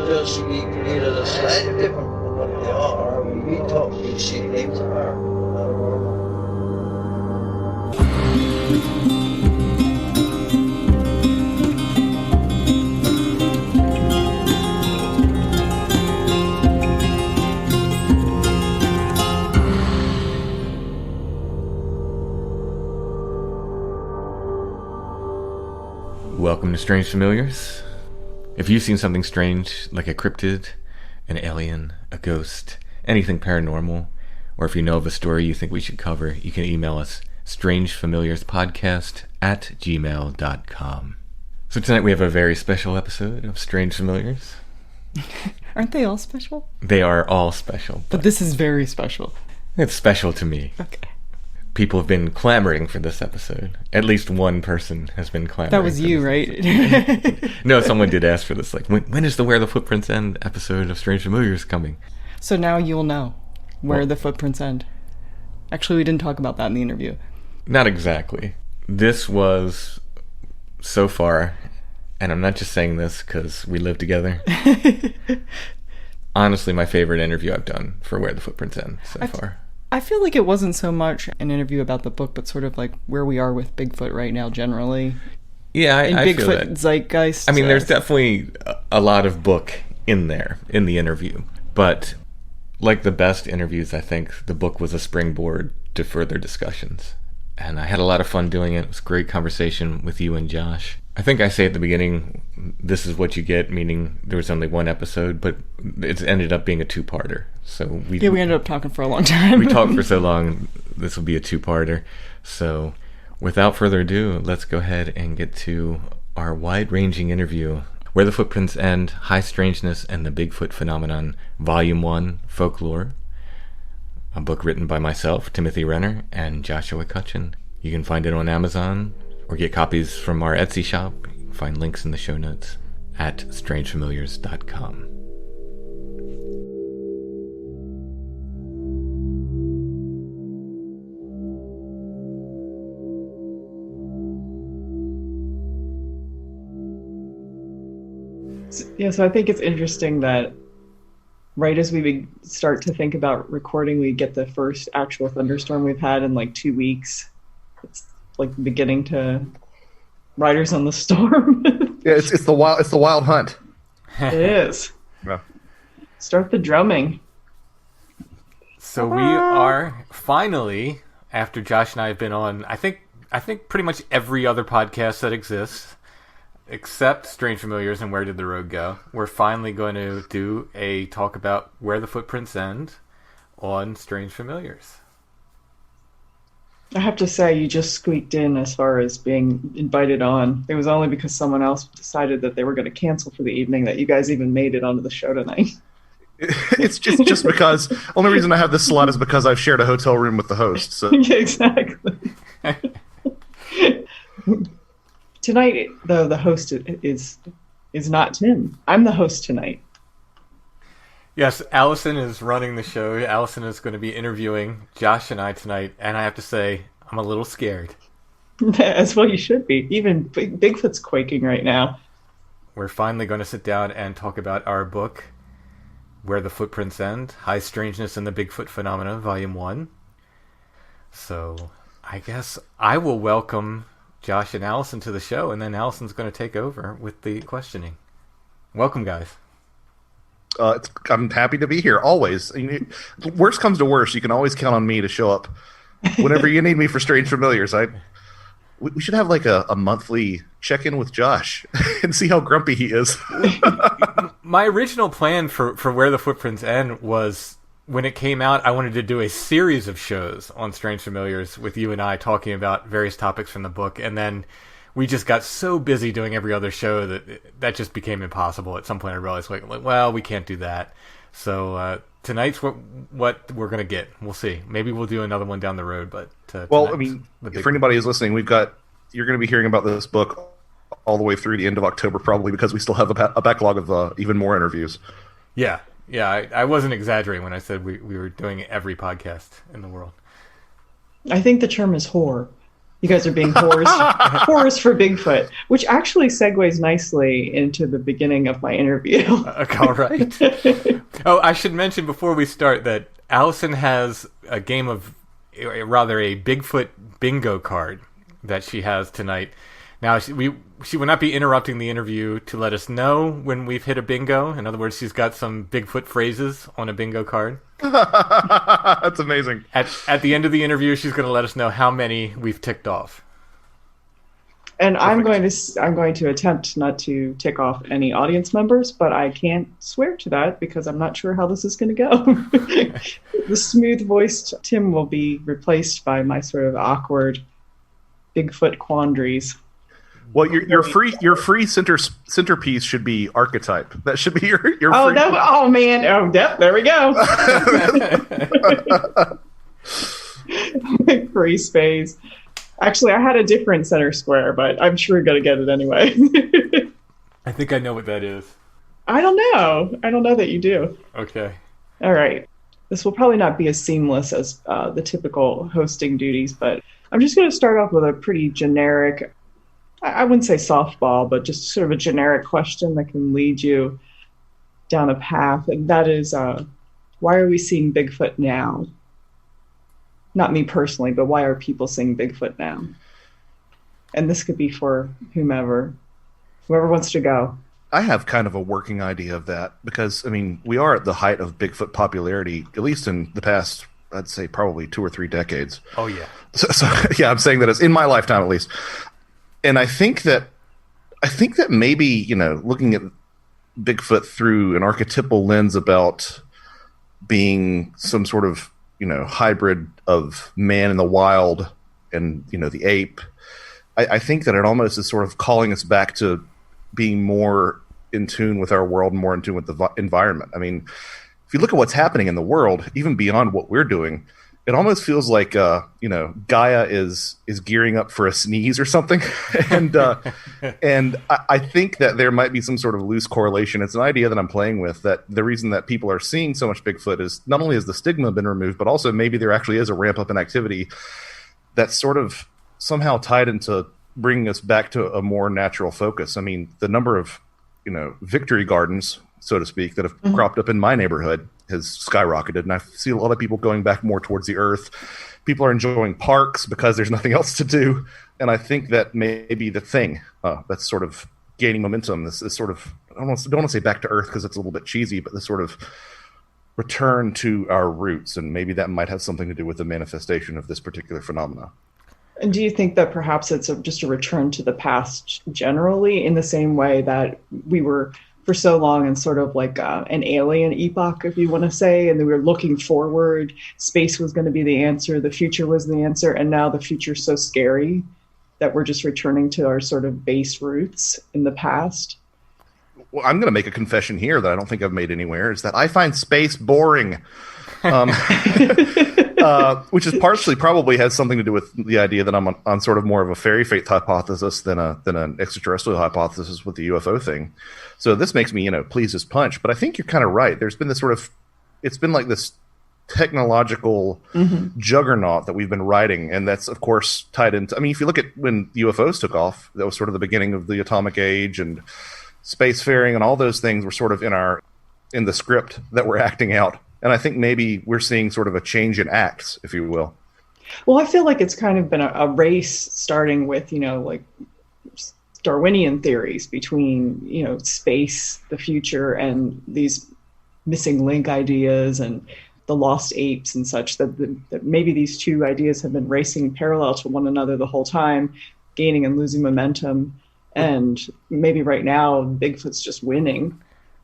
just either slightly different from what they are, or we see things are not normal. Welcome to Strange Familiars. If you've seen something strange, like a cryptid, an alien, a ghost, anything paranormal, or if you know of a story you think we should cover, you can email us strangefamiliarspodcast@gmail.com. So tonight we have a very special episode of Strange Familiars. Aren't they all special? They are all special. But this is very special. It's special to me. Okay. People have been clamoring for this episode. At least one person has been clamoring. That was you, right? No, someone did ask for this. Like, when is the Where the Footprints End episode of Strange Familiars coming? So now you'll know where the footprints end. Actually, we didn't talk about that in the interview. Not exactly. This was, so far, and I'm not just saying this because we live together, honestly my favorite interview I've done for Where the Footprints End so far. I feel like it wasn't so much an interview about the book, but sort of like where we are with Bigfoot right now generally. Yeah, I feel that. Bigfoot zeitgeist. I mean, there's definitely a lot of book in there, in the interview. But like the best interviews, I think the book was a springboard to further discussions. And I had a lot of fun doing it. It was a great conversation with you and Josh. I think I say at the beginning, this is what you get, meaning there was only one episode, but it's ended up being a two-parter. So we ended up talking for a long time. We talked for so long, this will be a two-parter. So without further ado, let's go ahead and get to our wide-ranging interview, Where the Footprints End, High Strangeness and the Bigfoot Phenomenon, Volume 1, Folklore, a book written by myself, Timothy Renner, and Joshua Cutchin. You can find it on Amazon, or get copies from our Etsy shop. You can find links in the show notes at strangefamiliars.com. Yeah, so I think it's interesting that right as we start to think about recording, we get the first actual thunderstorm we've had in like 2 weeks. It's like beginning to riders on the storm. Yeah, it's the wild hunt. It is. Yeah. Start the drumming. So we are finally, after Josh and I have been on, I think pretty much every other podcast that exists, except Strange Familiars and Where Did the Road Go, we're finally going to do a talk about Where the Footprints End on Strange Familiars. I have to say, you just squeaked in as far as being invited on. It was only because someone else decided that they were going to cancel for the evening that you guys even made it onto the show tonight. It's just because only reason I have this slot is because I've shared a hotel room with the host. So Yeah, exactly. Tonight, though, the host is not Tim. I'm the host tonight. Yes, Alison is running the show. Alison is going to be interviewing Josh and I tonight, and I have to say, I'm a little scared. As well you should be. Even Bigfoot's quaking right now. We're finally going to sit down and talk about our book, Where the Footprints End, High Strangeness and the Bigfoot Phenomenon, Volume 1. So, I guess I will welcome Josh and Alison to the show, and then Alison's going to take over with the questioning. Welcome, guys. I'm happy to be here, always. Worst comes to worst, you can always count on me to show up whenever you need me for Strange Familiars. We should have like a monthly check-in with Josh and see how grumpy he is. My original plan for Where the Footprints End was, when it came out, I wanted to do a series of shows on Strange Familiars with you and I talking about various topics from the book, and then we just got so busy doing every other show that just became impossible. At some point I realized, like, well, we can't do that. So tonight's what we're going to get. We'll see. Maybe we'll do another one down the road. But well, I mean, for anybody who's listening, you're going to be hearing about this book all the way through the end of October, probably, because we still have a backlog of even more interviews. Yeah. I wasn't exaggerating when I said we were doing every podcast in the world. I think the term is whore. You guys are being whores for Bigfoot, which actually segues nicely into the beginning of my interview. All right. Oh, I should mention before we start that Alison has a game of, rather a Bigfoot bingo card that she has tonight. Now, she will not be interrupting the interview to let us know when we've hit a bingo. In other words, she's got some Bigfoot phrases on a bingo card. That's amazing. At the end of the interview, she's going to let us know how many we've ticked off. And I'm going to attempt not to tick off any audience members, but I can't swear to that because I'm not sure how this is going to go. The smooth-voiced Tim will be replaced by my sort of awkward Bigfoot quandaries. Well, your free centerpiece should be archetype. That should be your oh, free... oh man, oh yep, there we go. Free space. Actually, I had a different center square, but I'm sure you're gonna get it anyway. I think I know what that is. I don't know that you do. Okay. All right. This will probably not be as seamless as the typical hosting duties, but I'm just going to start off with a pretty generic, I wouldn't say softball, but just sort of a generic question that can lead you down a path. And that is, why are we seeing Bigfoot now? Not me personally, but why are people seeing Bigfoot now? And this could be for whomever wants to go. I have kind of a working idea of that because, I mean, we are at the height of Bigfoot popularity, at least in the past, I'd say probably 2 or 3 decades. Oh, yeah. So yeah, I'm saying that as in my lifetime, at least. And I think that maybe, you know, looking at Bigfoot through an archetypal lens about being some sort of, you know, hybrid of man in the wild and, you know, the ape, I think that it almost is sort of calling us back to being more in tune with our world and more in tune with the environment. I mean, if you look at what's happening in the world, even beyond what we're doing, it almost feels like, you know, Gaia is gearing up for a sneeze or something. And I think that there might be some sort of loose correlation. It's an idea that I'm playing with, that the reason that people are seeing so much Bigfoot is not only has the stigma been removed, but also maybe there actually is a ramp up in activity that's sort of somehow tied into bringing us back to a more natural focus. I mean, the number of, you know, victory gardens, so to speak, that have cropped up in my neighborhood has skyrocketed. And I see a lot of people going back more towards the earth. People are enjoying parks because there's nothing else to do. And I think that maybe the thing that's sort of gaining momentum, this sort of, I don't want to say back to earth because it's a little bit cheesy, but this sort of return to our roots. And maybe that might have something to do with the manifestation of this particular phenomena. And do you think that perhaps it's just a return to the past generally, in the same way that we were for so long in sort of like an alien epoch, if you want to say, and we were looking forward, space was going to be the answer, the future was the answer, and now the future's so scary that we're just returning to our sort of base roots in the past? Well, I'm going to make a confession here that I don't think I've made anywhere, is that I find space boring. Which is partially probably has something to do with the idea that I'm on sort of more of a fairy fate hypothesis than an extraterrestrial hypothesis with the UFO thing. So this makes me, you know, pleased as punch. But I think you're kind of right. There's been this sort of, it's been like this technological juggernaut that we've been riding, and that's of course tied into. I mean, if you look at when UFOs took off, that was sort of the beginning of the atomic age, and spacefaring and all those things were sort of in the script that we're acting out. And I think maybe we're seeing sort of a change in acts, if you will. Well, I feel like it's kind of been a race starting with, you know, like Darwinian theories between, you know, space, the future, and these missing link ideas and the lost apes and such, that maybe these two ideas have been racing parallel to one another the whole time, gaining and losing momentum. And maybe right now, Bigfoot's just winning.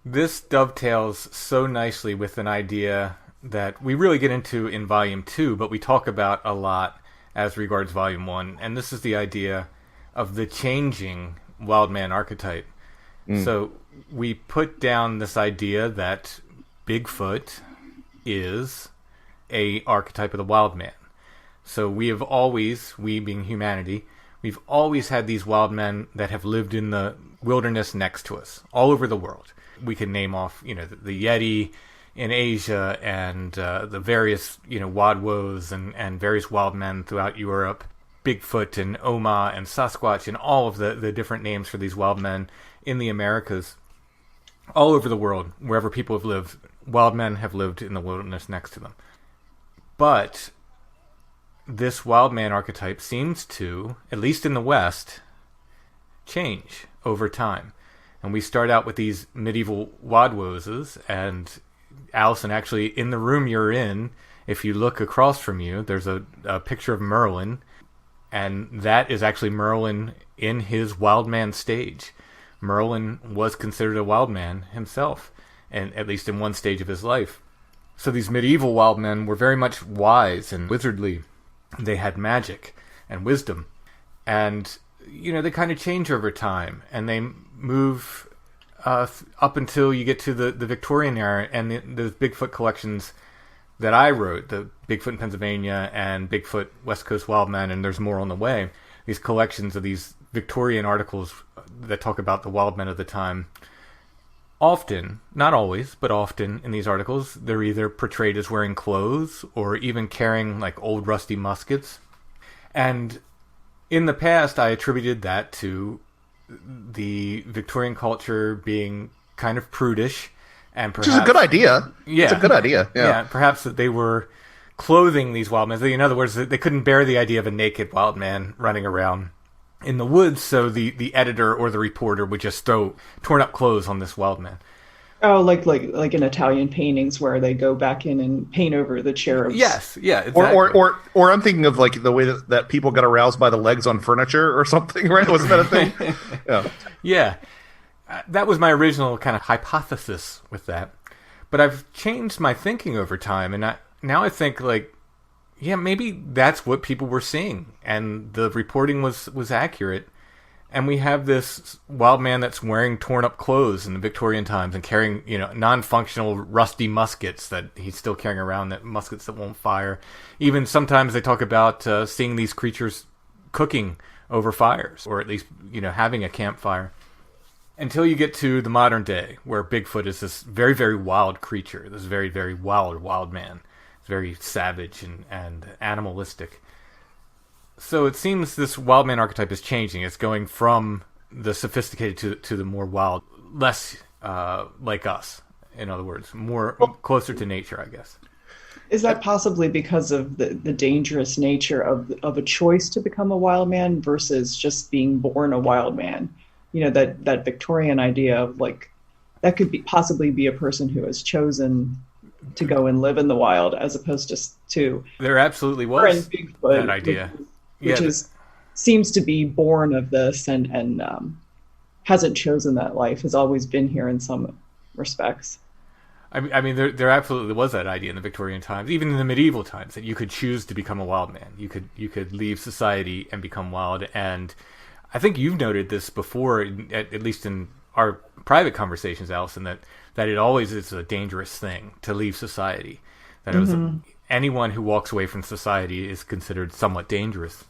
This dovetails so nicely with an idea that we really get into in Volume 2, but we talk about a lot as regards Volume 1, and this is the idea of the changing wild man archetype. So we put down this idea that Bigfoot is a archetype of the wild man. So we have always, we being humanity, we've always had these wild men that have lived in the wilderness next to us, all over the world. We can name off, you know, the Yeti in Asia and the various, you know, Wadwos and various wild men throughout Europe. Bigfoot and Oma and Sasquatch and all of the different names for these wild men in the Americas. All over the world, wherever people have lived, wild men have lived in the wilderness next to them. But this wild man archetype seems to, at least in the West, change over time. And we start out with these medieval wadwoses, and Alison, actually, in the room you're in, if you look across from you, there's a picture of Merlin, and that is actually Merlin in his wild man stage. Merlin was considered a wild man himself, and at least in one stage of his life. So these medieval wild men were very much wise and wizardly. They had magic and wisdom. And, they kind of change over time, and they move up until you get to the Victorian era and those Bigfoot collections that I wrote, the Bigfoot in Pennsylvania and Bigfoot West Coast Wild Men, and there's more on the way. These collections of these Victorian articles that talk about the wild men of the time. Often, not always, but often in these articles, they're either portrayed as wearing clothes or even carrying like old rusty muskets. And in the past, I attributed that to the Victorian culture being kind of prudish, and perhaps, which is a good idea. Yeah, it's a good idea. Yeah, perhaps that they were clothing these wild men. In other words, they couldn't bear the idea of a naked wild man running around in the woods, so the editor or the reporter would just throw torn up clothes on this wild man. Oh, like in Italian paintings where they go back in and paint over the cherubs. Yes, yeah, exactly. Or I'm thinking of like the way that people got aroused by the legs on furniture or something, right? Wasn't that a thing? Yeah. Yeah. That was my original kind of hypothesis with that. But I've changed my thinking over time, and now I think like, yeah, maybe that's what people were seeing, and the reporting was accurate. And we have this wild man that's wearing torn up clothes in the Victorian times and carrying, non-functional rusty muskets that he's still carrying around, that muskets that won't fire. Even sometimes they talk about seeing these creatures cooking over fires, or at least, having a campfire. Until you get to the modern day, where Bigfoot is this very, very wild creature, this very, very wild man. It's very savage and animalistic. So it seems this wild man archetype is changing. It's going from the sophisticated to the more wild, less like us, in other words, closer to nature, I guess. Is that possibly because of the dangerous nature of a choice to become a wild man versus just being born a wild man? That Victorian idea of like, that could possibly be a person who has chosen to go and live in the wild as opposed to there absolutely was Bigfoot, that idea. Which seems to be born of this and hasn't chosen that life, has always been here in some respects. I mean, there absolutely was that idea in the Victorian times, even in the medieval times, that you could choose to become a wild man. You could leave society and become wild. And I think you've noted this before, at least in our private conversations, Alison, that it always is a dangerous thing to leave society. That it was anyone who walks away from society is considered somewhat dangerous.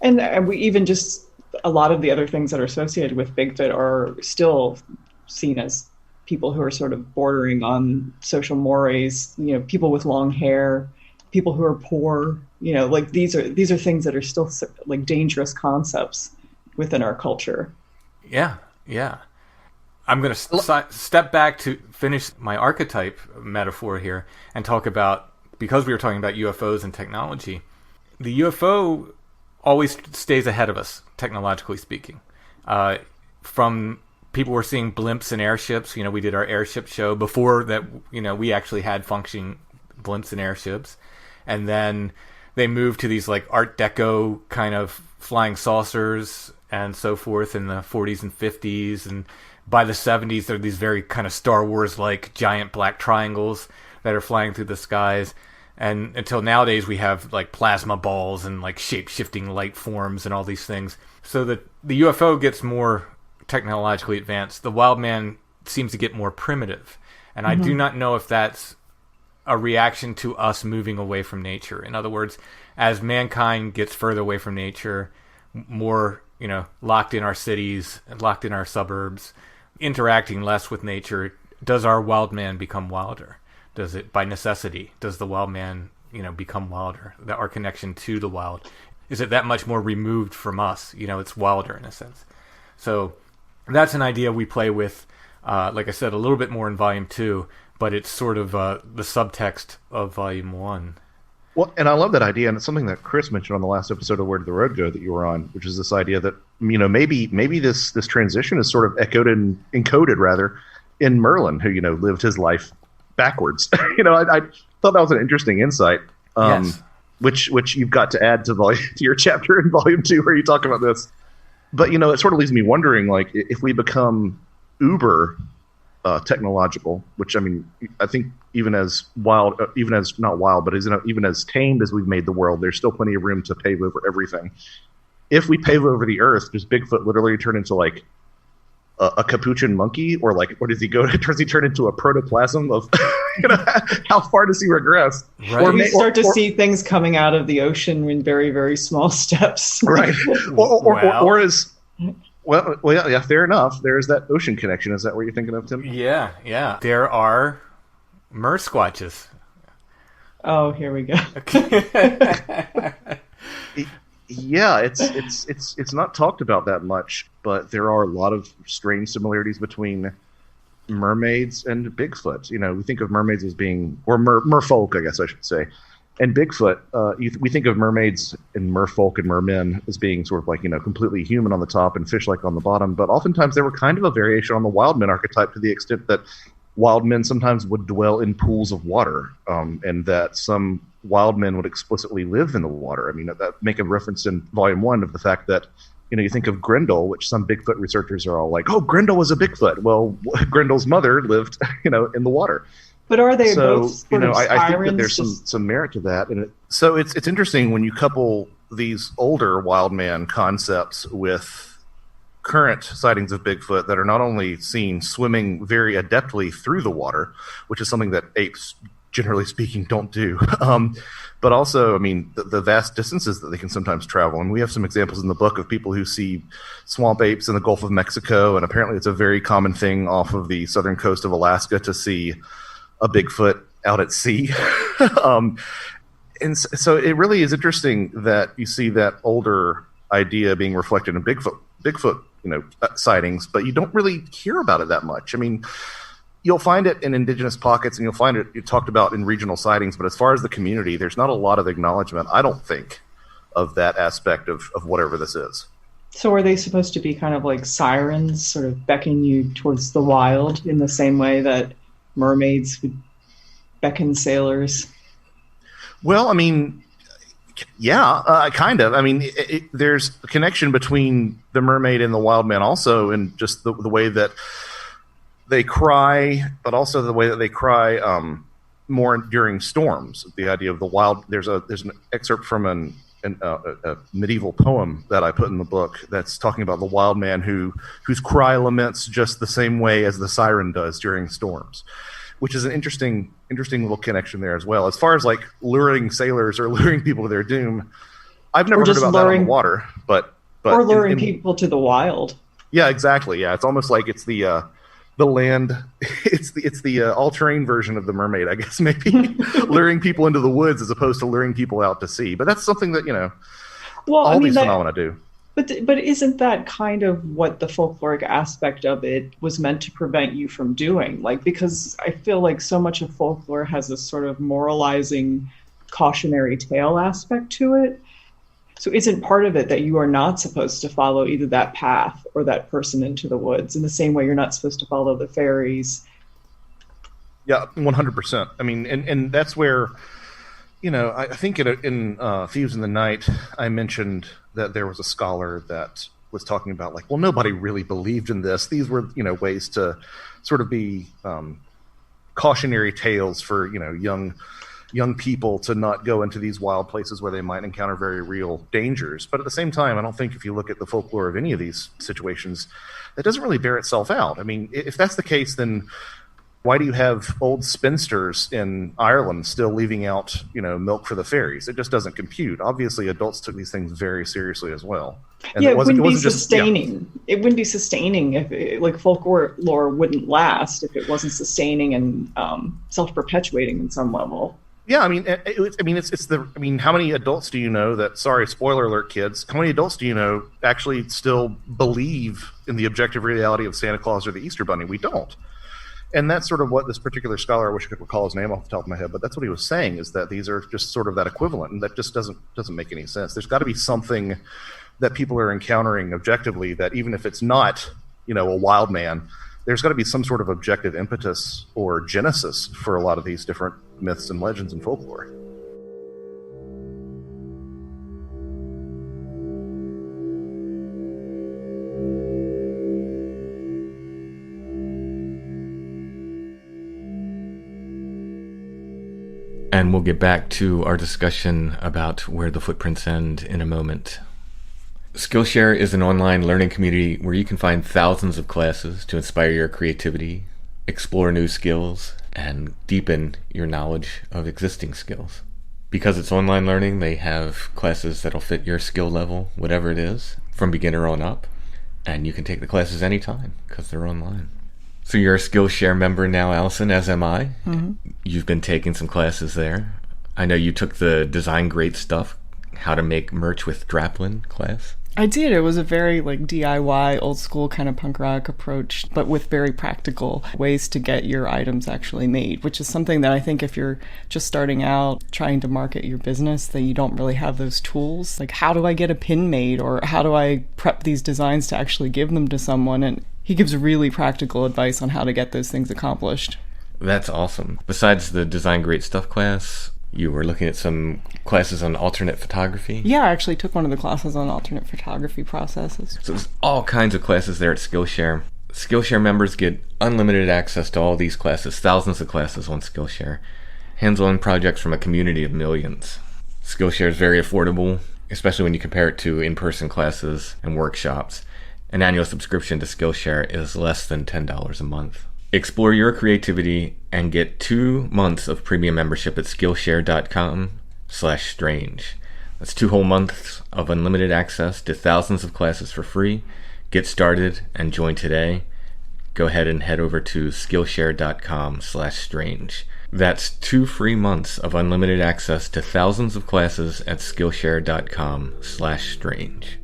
And we even just, a lot of the other things that are associated with Bigfoot are still seen as people who are sort of bordering on social mores, people with long hair, people who are poor, like these are things that are still like dangerous concepts within our culture. Yeah. I'm going to step back to finish my archetype metaphor here and talk about, because we were talking about UFOs and technology, the UFO always stays ahead of us, technologically speaking. From people were seeing blimps and airships. We did our airship show before that, we actually had functioning blimps and airships. And then they moved to these like Art Deco kind of flying saucers and so forth in the 40s and 50s. And by the 70s, there are these very kind of Star Wars-like giant black triangles that are flying through the skies. And until nowadays, we have like plasma balls and like shape-shifting light forms and all these things. So the UFO gets more technologically advanced. The wild man seems to get more primitive. And I do not know if that's a reaction to us moving away from nature. In other words, as mankind gets further away from nature, more, locked in our cities, locked in our suburbs, interacting less with nature, does our wild man become wilder? Does it, by necessity, does the wild man, become wilder? Our connection to the wild. is it that much more removed from us? It's wilder in a sense. So that's an idea we play with, like I said, a little bit more in Volume 2, but it's sort of the subtext of Volume 1. Well, and I love that idea, and it's something that Chris mentioned on the last episode of Where Did the Road Go that you were on, which is this idea that maybe this transition is sort of encoded rather in Merlin, who lived his life backwards. I thought that was an interesting insight, yes. which you've got to add to your chapter in Volume 2 where you talk about this. But it sort of leaves me wondering, like, if we become uber technological, which I think even as wild, even as not wild, but even as tamed as we've made the world, there's still plenty of room to pave over everything. If we pave over the earth, does Bigfoot literally turn into like a capuchin monkey, or like, what does he go? Does he turn into a protoplasm of? How far does he regress? Right. Or we start to see things coming out of the ocean in very, very small steps. Right. Or is. Well, yeah, fair enough. There's that ocean connection. Is that what you're thinking of, Tim? Yeah. There are mer-squatches. Oh, here we go. Yeah, it's not talked about that much, but there are a lot of strange similarities between mermaids and Bigfoot. We think of mermaids as being, or merfolk, I guess I should say. And Bigfoot, we think of mermaids and merfolk and mermen as being sort of like, completely human on the top and fish-like on the bottom. But oftentimes they were kind of a variation on the wild men archetype, to the extent that wild men sometimes would dwell in pools of water, and that some wild men would explicitly live in the water. That make a reference in Volume 1 of the fact that, you think of Grendel, which some Bigfoot researchers are all like, oh, Grendel was a Bigfoot. Well, Grendel's mother lived, in the water. But are they both sort of I think that there's some merit to that. And so it's interesting when you couple these older wild man concepts with current sightings of Bigfoot that are not only seen swimming very adeptly through the water, which is something that apes, generally speaking, don't do, but also, the vast distances that they can sometimes travel. And we have some examples in the book of people who see swamp apes in the Gulf of Mexico, and apparently it's a very common thing off of the southern coast of Alaska to see a Bigfoot out at sea. And so it really is interesting that you see that older idea being reflected in Bigfoot, sightings, but you don't really hear about it that much. You'll find it in indigenous pockets, and you'll find it talked about in regional sightings, but as far as the community, there's not a lot of acknowledgement, I don't think, of that aspect of whatever this is. So are they supposed to be kind of like sirens, sort of beckon you towards the wild in the same way that mermaids would beckon sailors? Well, yeah, kind of. There's a connection between the mermaid and the wild man also, in just the way that they cry, but also the way that they cry more during storms. The idea of the wild. There's an excerpt from a medieval poem that I put in the book that's talking about the wild man whose cry laments just the same way as the siren does during storms, which is an interesting little connection there as well. As far as like luring sailors or luring people to their doom, I've never heard about that on the water, but or luring people to the wild. Yeah, exactly. Yeah, it's almost like it's the land. It's the all-terrain version of the mermaid, I guess. Maybe luring people into the woods as opposed to luring people out to sea. But that's something that these phenomena do. But isn't that kind of what the folkloric aspect of it was meant to prevent you from doing? Like, because I feel like so much of folklore has a sort of moralizing, cautionary tale aspect to it. So isn't part of it that you are not supposed to follow either that path or that person into the woods in the same way you're not supposed to follow the fairies? Yeah, 100%. And that's where, I think in Thieves in the Night, I mentioned that there was a scholar that was talking about like, well, nobody really believed in this. These were, ways to sort of be cautionary tales for, young people to not go into these wild places where they might encounter very real dangers. But at the same time, I don't think if you look at the folklore of any of these situations, that doesn't really bear itself out. If that's the case, then why do you have old spinsters in Ireland still leaving out, milk for the fairies? It just doesn't compute. Obviously, adults took these things very seriously as well. And it wouldn't be sustaining. It wouldn't be sustaining if folklore lore wouldn't last if it wasn't sustaining and self-perpetuating in some level. Yeah, I mean, how many adults do you know that? Sorry, spoiler alert, kids. How many adults do you know actually still believe in the objective reality of Santa Claus or the Easter Bunny? We don't. And that's sort of what this particular scholar, I wish I could recall his name off the top of my head, but that's what he was saying, is that these are just sort of that equivalent, and that just doesn't make any sense. There's got to be something that people are encountering objectively that, even if it's not, a wild man, there's got to be some sort of objective impetus or genesis for a lot of these different myths and legends and folklore. And we'll get back to our discussion about where the footprints end in a moment. Skillshare is an online learning community where you can find thousands of classes to inspire your creativity, explore new skills, and deepen your knowledge of existing skills. Because it's online learning, they have classes that'll fit your skill level, whatever it is, from beginner on up. And you can take the classes anytime because they're online. So you're a Skillshare member now, Alison, as am I. Mm-hmm. You've been taking some classes there. I know you took the Design Great Stuff, How to Make Merch with Draplin class. I did. It was a very DIY, old school kind of punk rock approach, but with very practical ways to get your items actually made, which is something that I think if you're just starting out trying to market your business, that you don't really have those tools. Like, how do I get a pin made, or how do I prep these designs to actually give them to someone? And he gives really practical advice on how to get those things accomplished. That's awesome. Besides the Design Great Stuff class, you were looking at some classes on alternate photography? Yeah, I actually took one of the classes on alternate photography processes. So there's all kinds of classes there at Skillshare. Skillshare members get unlimited access to all these classes, thousands of classes on Skillshare. Hands-on projects from a community of millions. Skillshare is very affordable, especially when you compare it to in-person classes and workshops. An annual subscription to Skillshare is less than $10 a month. Explore your creativity and get 2 months of premium membership at Skillshare.com/strange. That's 2 whole months of unlimited access to thousands of classes for free. Get started and join today. Go ahead and head over to Skillshare.com/strange. That's 2 free months of unlimited access to thousands of classes at Skillshare.com/strange.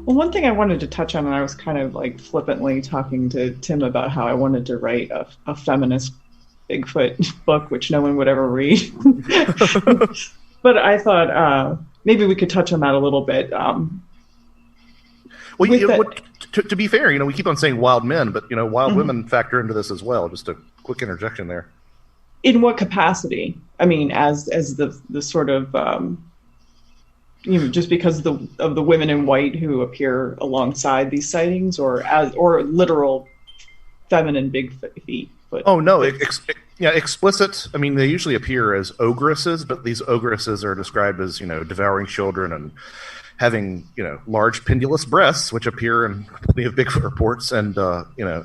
Well, one thing I wanted to touch on, and I was kind of flippantly talking to Tim about how I wanted to write a feminist Bigfoot book, which no one would ever read. But I thought maybe we could touch on that a little bit. To be fair, we keep on saying wild men, but wild women factor into this as well. Just a quick interjection there. In what capacity? I mean, as the sort of just because of the women in white who appear alongside these sightings, or literal feminine Bigfoot. Oh no, explicit. I mean, they usually appear as ogresses, but these ogresses are described as devouring children and having large pendulous breasts, which appear in plenty of Bigfoot reports, and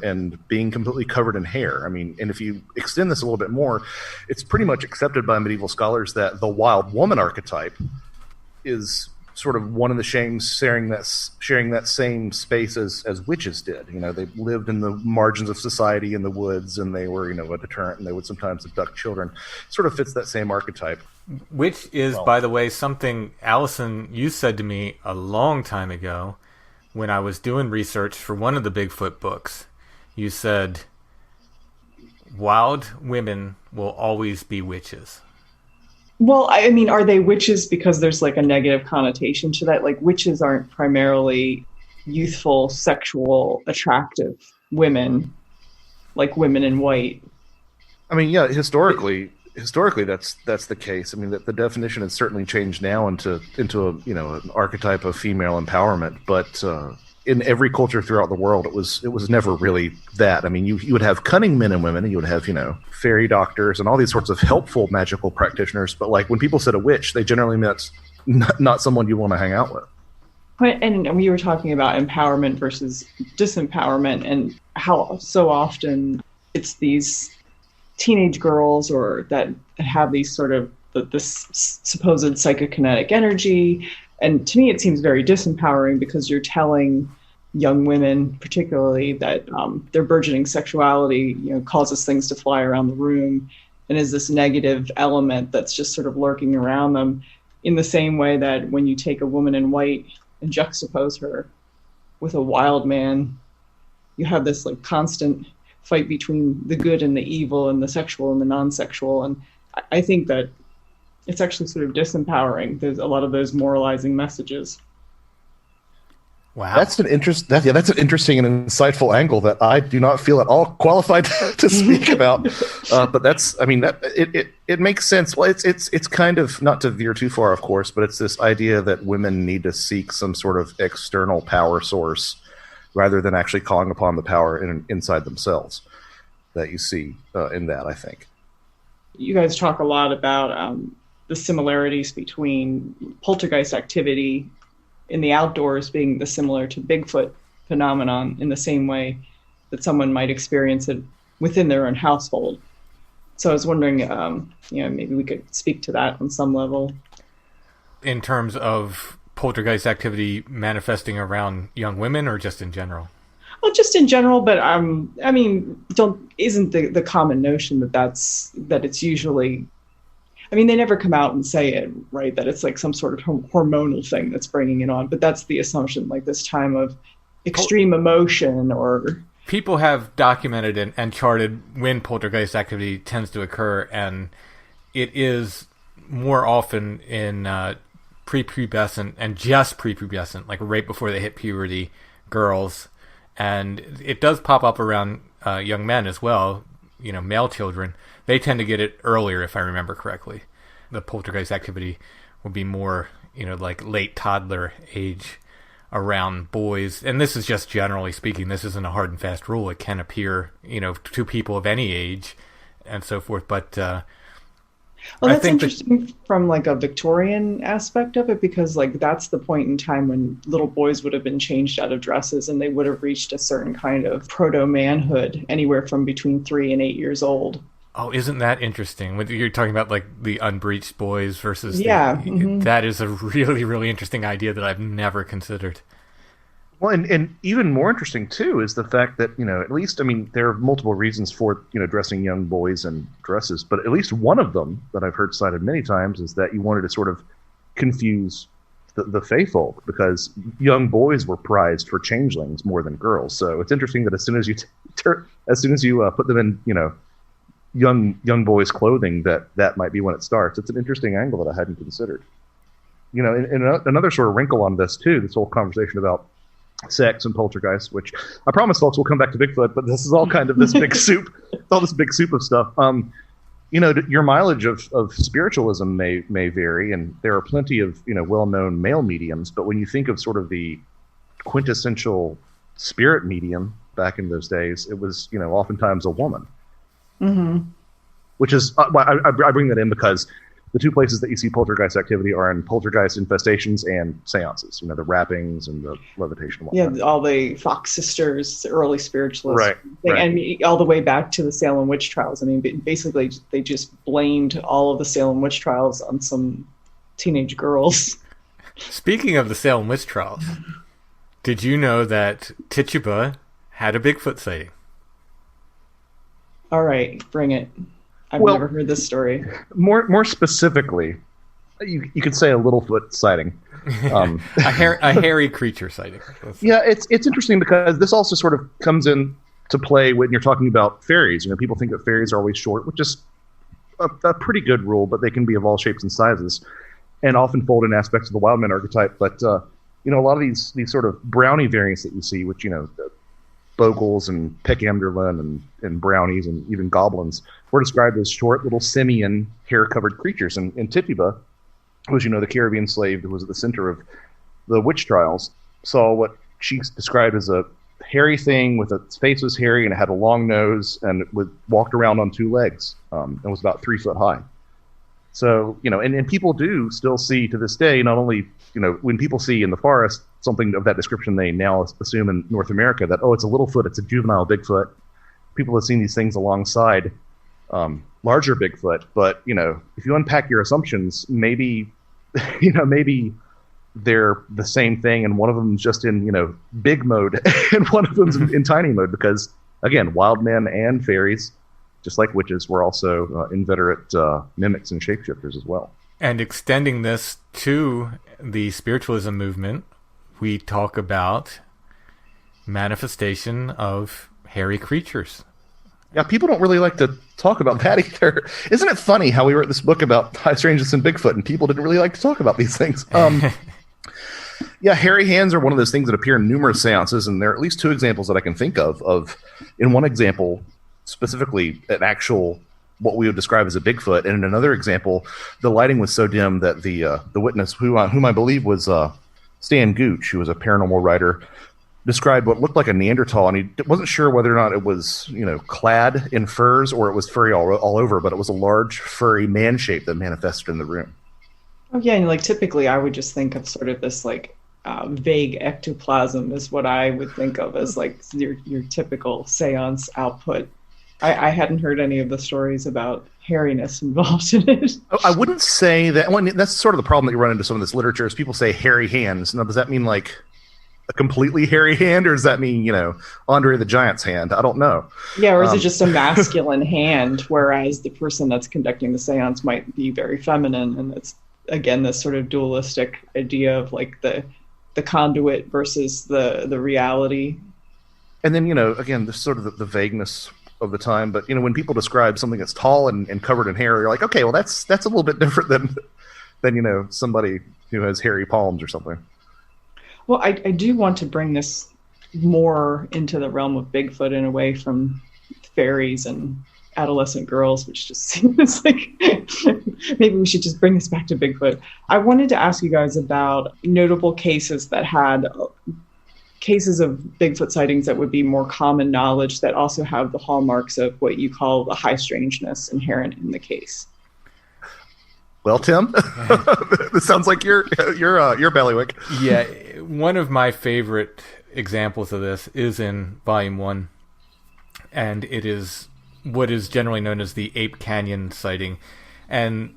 and being completely covered in hair. I mean, and if you extend this a little bit more, it's pretty much accepted by medieval scholars that the wild woman archetype is sort of one of the shames sharing that same space as witches did. They lived in the margins of society in the woods, and they were a deterrent, and they would sometimes abduct children. Sort of fits that same archetype. Which is, by the way, something, Alison, you said to me a long time ago when I was doing research for one of the Bigfoot books. You said, wild women will always be witches. Well, I mean, are they witches because there's a negative connotation to that? Witches aren't primarily youthful, sexual, attractive women, like women in white. I mean, yeah, historically that's the case. I mean, the definition has certainly changed now into an archetype of female empowerment, but in every culture throughout the world, it was never really that. I mean, you would have cunning men and women, and you would have fairy doctors and all these sorts of helpful magical practitioners. But when people said a witch, they generally meant not someone you want to hang out with. And we were talking about empowerment versus disempowerment, and how so often it's these teenage girls or that have these sort of this supposed psychokinetic energy. And to me, it seems very disempowering because you're telling young women, particularly, that their burgeoning sexuality, causes things to fly around the room and is this negative element that's just sort of lurking around them. In the same way that when you take a woman in white and juxtapose her with a wild man, you have this like constant fight between the good and the evil and the sexual and the non-sexual. And I think that it's actually sort of disempowering. There's a lot of those moralizing messages. Wow, that's an interesting and insightful angle that I do not feel at all qualified to speak about. But it makes sense. Well, it's kind of, not to veer too far, of course, but it's this idea that women need to seek some sort of external power source rather than actually calling upon the power inside themselves that you see in that, I think. You guys talk a lot about the similarities between poltergeist activity in the outdoors being similar to Bigfoot phenomenon in the same way that someone might experience it within their own household. So I was wondering, maybe we could speak to that on some level. In terms of poltergeist activity manifesting around young women, or just in general? Well, just in general, but isn't the common notion that it's usually, they never come out and say it, right? That it's like some sort of hormonal thing that's bringing it on, but that's the assumption, like this time of extreme emotion or... People have documented and charted when poltergeist activity tends to occur, and it is more often in prepubescent and just prepubescent, like right before they hit puberty, girls. And it does pop up around young men as well, male children. They tend to get it earlier, if I remember correctly. The poltergeist activity would be more, like late toddler age around boys. And this is just generally speaking. This isn't a hard and fast rule. It can appear, to people of any age and so forth. But that's interesting from like a Victorian aspect of it, because like that's the point in time when little boys would have been changed out of dresses and they would have reached a certain kind of proto-manhood anywhere from between 3 and 8 years old. Oh, isn't that interesting? When you're talking about like the unbreached boys versus that is a really, really interesting idea that I've never considered. Well, and even more interesting too is the fact that, at least, there are multiple reasons for, dressing young boys in dresses, but at least one of them that I've heard cited many times is that you wanted to sort of confuse the faefolk, because young boys were prized for changelings more than girls. So it's interesting that as soon as you put them in, young boys' clothing, that might be when it starts. It's an interesting angle that I hadn't considered. And another sort of wrinkle on this too, this whole conversation about sex and poltergeist, which I promise folks we'll come back to Bigfoot, but this is all kind of this big soup. It's all this big soup of stuff. Your mileage of spiritualism may vary, and there are plenty of well-known male mediums, but when you think of sort of the quintessential spirit medium back in those days, it was oftentimes a woman. Mm-hmm. Which is I bring that in because the two places that you see poltergeist activity are in poltergeist infestations and seances. The wrappings and the levitation. Yeah, all the Fox sisters, the early spiritualists, right. And all the way back to the Salem witch trials. Basically, they just blamed all of the Salem witch trials on some teenage girls. Speaking of the Salem witch trials, did you know that Tituba had a Bigfoot sighting? All right, bring it. I've never heard this story. More specifically, you could say a Littlefoot sighting. A hairy creature sighting. Yeah, it's interesting because this also sort of comes in to play when you're talking about fairies. People think that fairies are always short, which is a pretty good rule, but they can be of all shapes and sizes, and often fold in aspects of the wildman archetype. But a lot of these sort of brownie variants that you see, which Bogles and Peckamderlin and brownies and even goblins were described as short little simian hair-covered creatures. And Tituba, who was, the Caribbean slave who was at the center of the witch trials, saw what she described as a hairy thing with its face was hairy and it had a long nose and it walked around on 2 legs and was about 3 foot high. So, and people do still see to this day, not only, when people see in the forest something of that description, they now assume in North America that, it's a Littlefoot, it's a juvenile Bigfoot. People have seen these things alongside larger Bigfoot. But, if you unpack your assumptions, maybe, maybe they're the same thing, and one of them's just in, big mode, and one of them's in tiny mode, because, again, wild men and fairies, just like witches, were also inveterate mimics and shapeshifters as well. And extending this to the spiritualism movement, we talk about manifestation of hairy creatures. Yeah, people don't really like to talk about that either. Isn't it funny how we wrote this book about high strangeness and Bigfoot, and people didn't really like to talk about these things? Yeah, hairy hands are one of those things that appear in numerous seances, and there are at least two examples that I can think of. In one example, specifically an actual, what we would describe as a Bigfoot, and in another example, the lighting was so dim that the witness, whom I believe was Stan Gooch, who was a paranormal writer, described what looked like a Neanderthal, and he wasn't sure whether or not it was, clad in furs or it was furry all over, but it was a large furry man shape that manifested in the room. Oh yeah, and typically I would just think of sort of this vague ectoplasm is what I would think of as your typical seance output. I hadn't heard any of the stories about hairiness involved in it. I wouldn't say that. Well, that's sort of the problem that you run into some of this literature is people say hairy hands. Now, does that mean like a completely hairy hand, or does that mean, Andre the Giant's hand? I don't know. Yeah, or is it just a masculine hand, whereas the person that's conducting the seance might be very feminine, and it's, again, this sort of dualistic idea of the conduit versus the reality. And then, again, this sort of the vagueness of the time, but when people describe something that's tall and covered in hair, you're like, okay, well that's a little bit different than somebody who has hairy palms or something. Well, I do want to bring this more into the realm of Bigfoot and away from fairies and adolescent girls, which just seems like maybe we should just bring this back to Bigfoot. I wanted to ask you guys about notable cases that had cases of Bigfoot sightings that would be more common knowledge that also have the hallmarks of what you call the high strangeness inherent in the case. Well, Tim, this sounds like your ballywick. Yeah, one of my favorite examples of this is in Volume 1, and it is what is generally known as the Ape Canyon sighting. And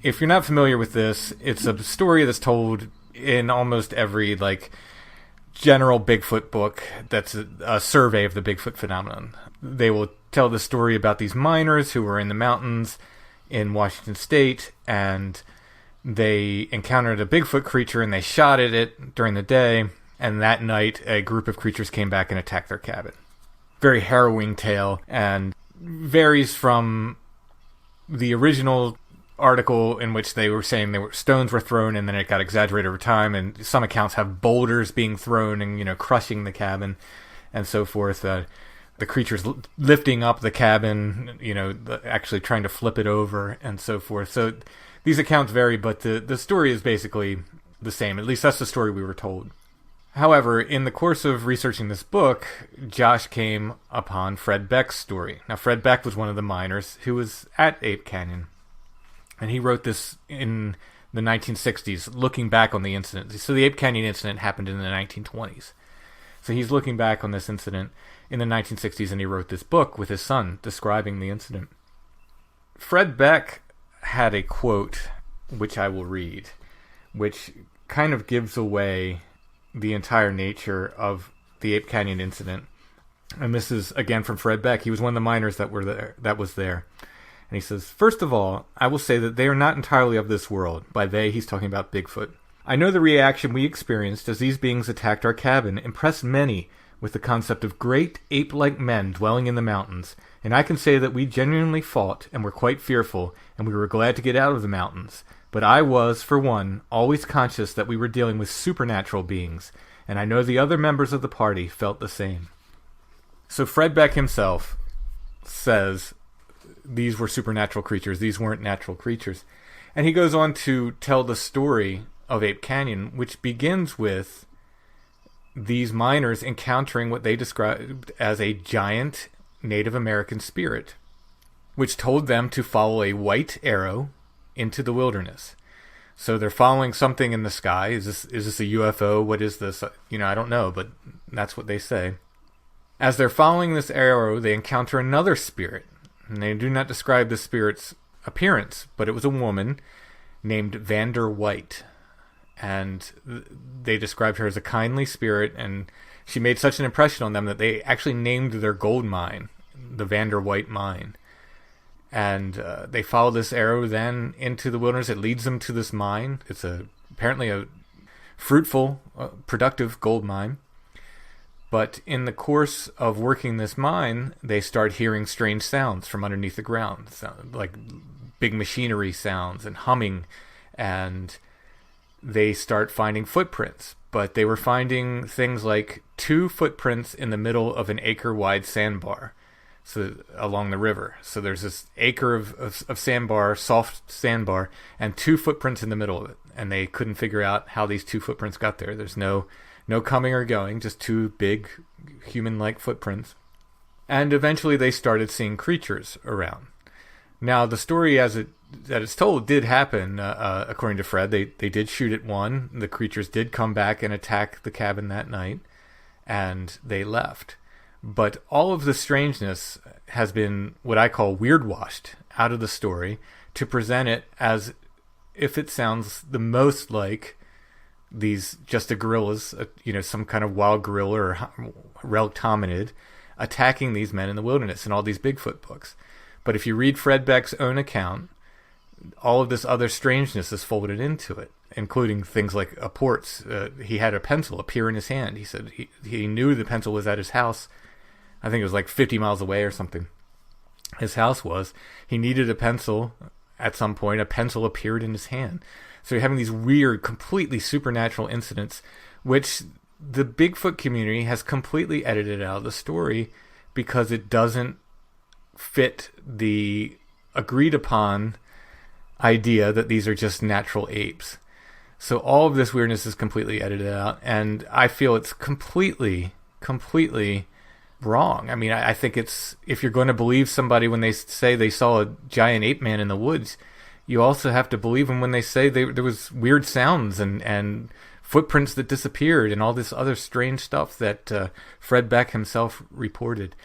if you're not familiar with this, it's a story that's told in almost every general Bigfoot book that's a survey of the Bigfoot phenomenon. They will tell the story about these miners who were in the mountains in Washington State, and they encountered a Bigfoot creature and they shot at it during the day, and that night a group of creatures came back and attacked their cabin. Very harrowing tale, and varies from the original article in which they were saying stones were thrown and then it got exaggerated over time, and some accounts have boulders being thrown and crushing the cabin and so forth. The creatures lifting up the cabin, actually trying to flip it over and so forth. So these accounts vary, but the story is basically the same. At least that's the story we were told. However, in the course of researching this book, Josh came upon Fred Beck's story. Now, Fred Beck was one of the miners who was at Ape Canyon, and he wrote this in the 1960s, looking back on the incident. So the Ape Canyon incident happened in the 1920s. So he's looking back on this incident in the 1960s, and he wrote this book with his son describing the incident. Fred Beck had a quote, which I will read, which kind of gives away the entire nature of the Ape Canyon incident. And this is, again, from Fred Beck. He was one of the miners that was there. And he says, "First of all, I will say that they are not entirely of this world." By they, he's talking about Bigfoot. "I know the reaction we experienced as these beings attacked our cabin impressed many with the concept of great ape-like men dwelling in the mountains, and I can say that we genuinely fought and were quite fearful, and we were glad to get out of the mountains. But I was, for one, always conscious that we were dealing with supernatural beings, and I know the other members of the party felt the same." So Fred Beck himself says these were supernatural creatures. These weren't natural creatures. And he goes on to tell the story of Ape Canyon, which begins with these miners encountering what they described as a giant Native American spirit, which told them to follow a white arrow into the wilderness. So they're following something in the sky. Is this a UFO? What is this? I don't know, but that's what they say. As they're following this arrow, they encounter another spirit. And they do not describe the spirit's appearance, but it was a woman named Vander White. And they described her as a kindly spirit, and she made such an impression on them that they actually named their gold mine the Vander White Mine. And they follow this arrow then into the wilderness. It leads them to this mine. It's apparently a fruitful, productive gold mine. But in the course of working this mine, they start hearing strange sounds from underneath the ground, like big machinery sounds and humming, and they start finding footprints. But they were finding things like 2 footprints in the middle of an acre-wide sandbar, so along the river. So there's this acre of sandbar, soft sandbar, and 2 footprints in the middle of it. And they couldn't figure out how these 2 footprints got there. There's no coming or going, just 2 big human-like footprints. And eventually they started seeing creatures around. Now, the story that it's told did happen, according to Fred. They did shoot at one. The creatures did come back and attack the cabin that night, and they left. But all of the strangeness has been what I call weird-washed out of the story to present it as if it sounds the most like these just a gorillas, some kind of wild gorilla or relic hominid attacking these men in the wilderness in all these Bigfoot books. But if you read Fred Beck's own account, all of this other strangeness is folded into it, including things like apports. He had a pencil appear in his hand. He said he knew the pencil was at his house. I think it was like 50 miles away or something. His house was. He needed a pencil at some point. A pencil appeared in his hand. So you're having these weird, completely supernatural incidents, which the Bigfoot community has completely edited out of the story because it doesn't fit the agreed upon idea that these are just natural apes. So all of this weirdness is completely edited out, and I feel it's completely wrong. I mean, I think it's, if you're going to believe somebody when they say they saw a giant ape man in the woods, you also have to believe them when they say there was weird sounds and footprints that disappeared and all this other strange stuff that Fred Beck himself reported.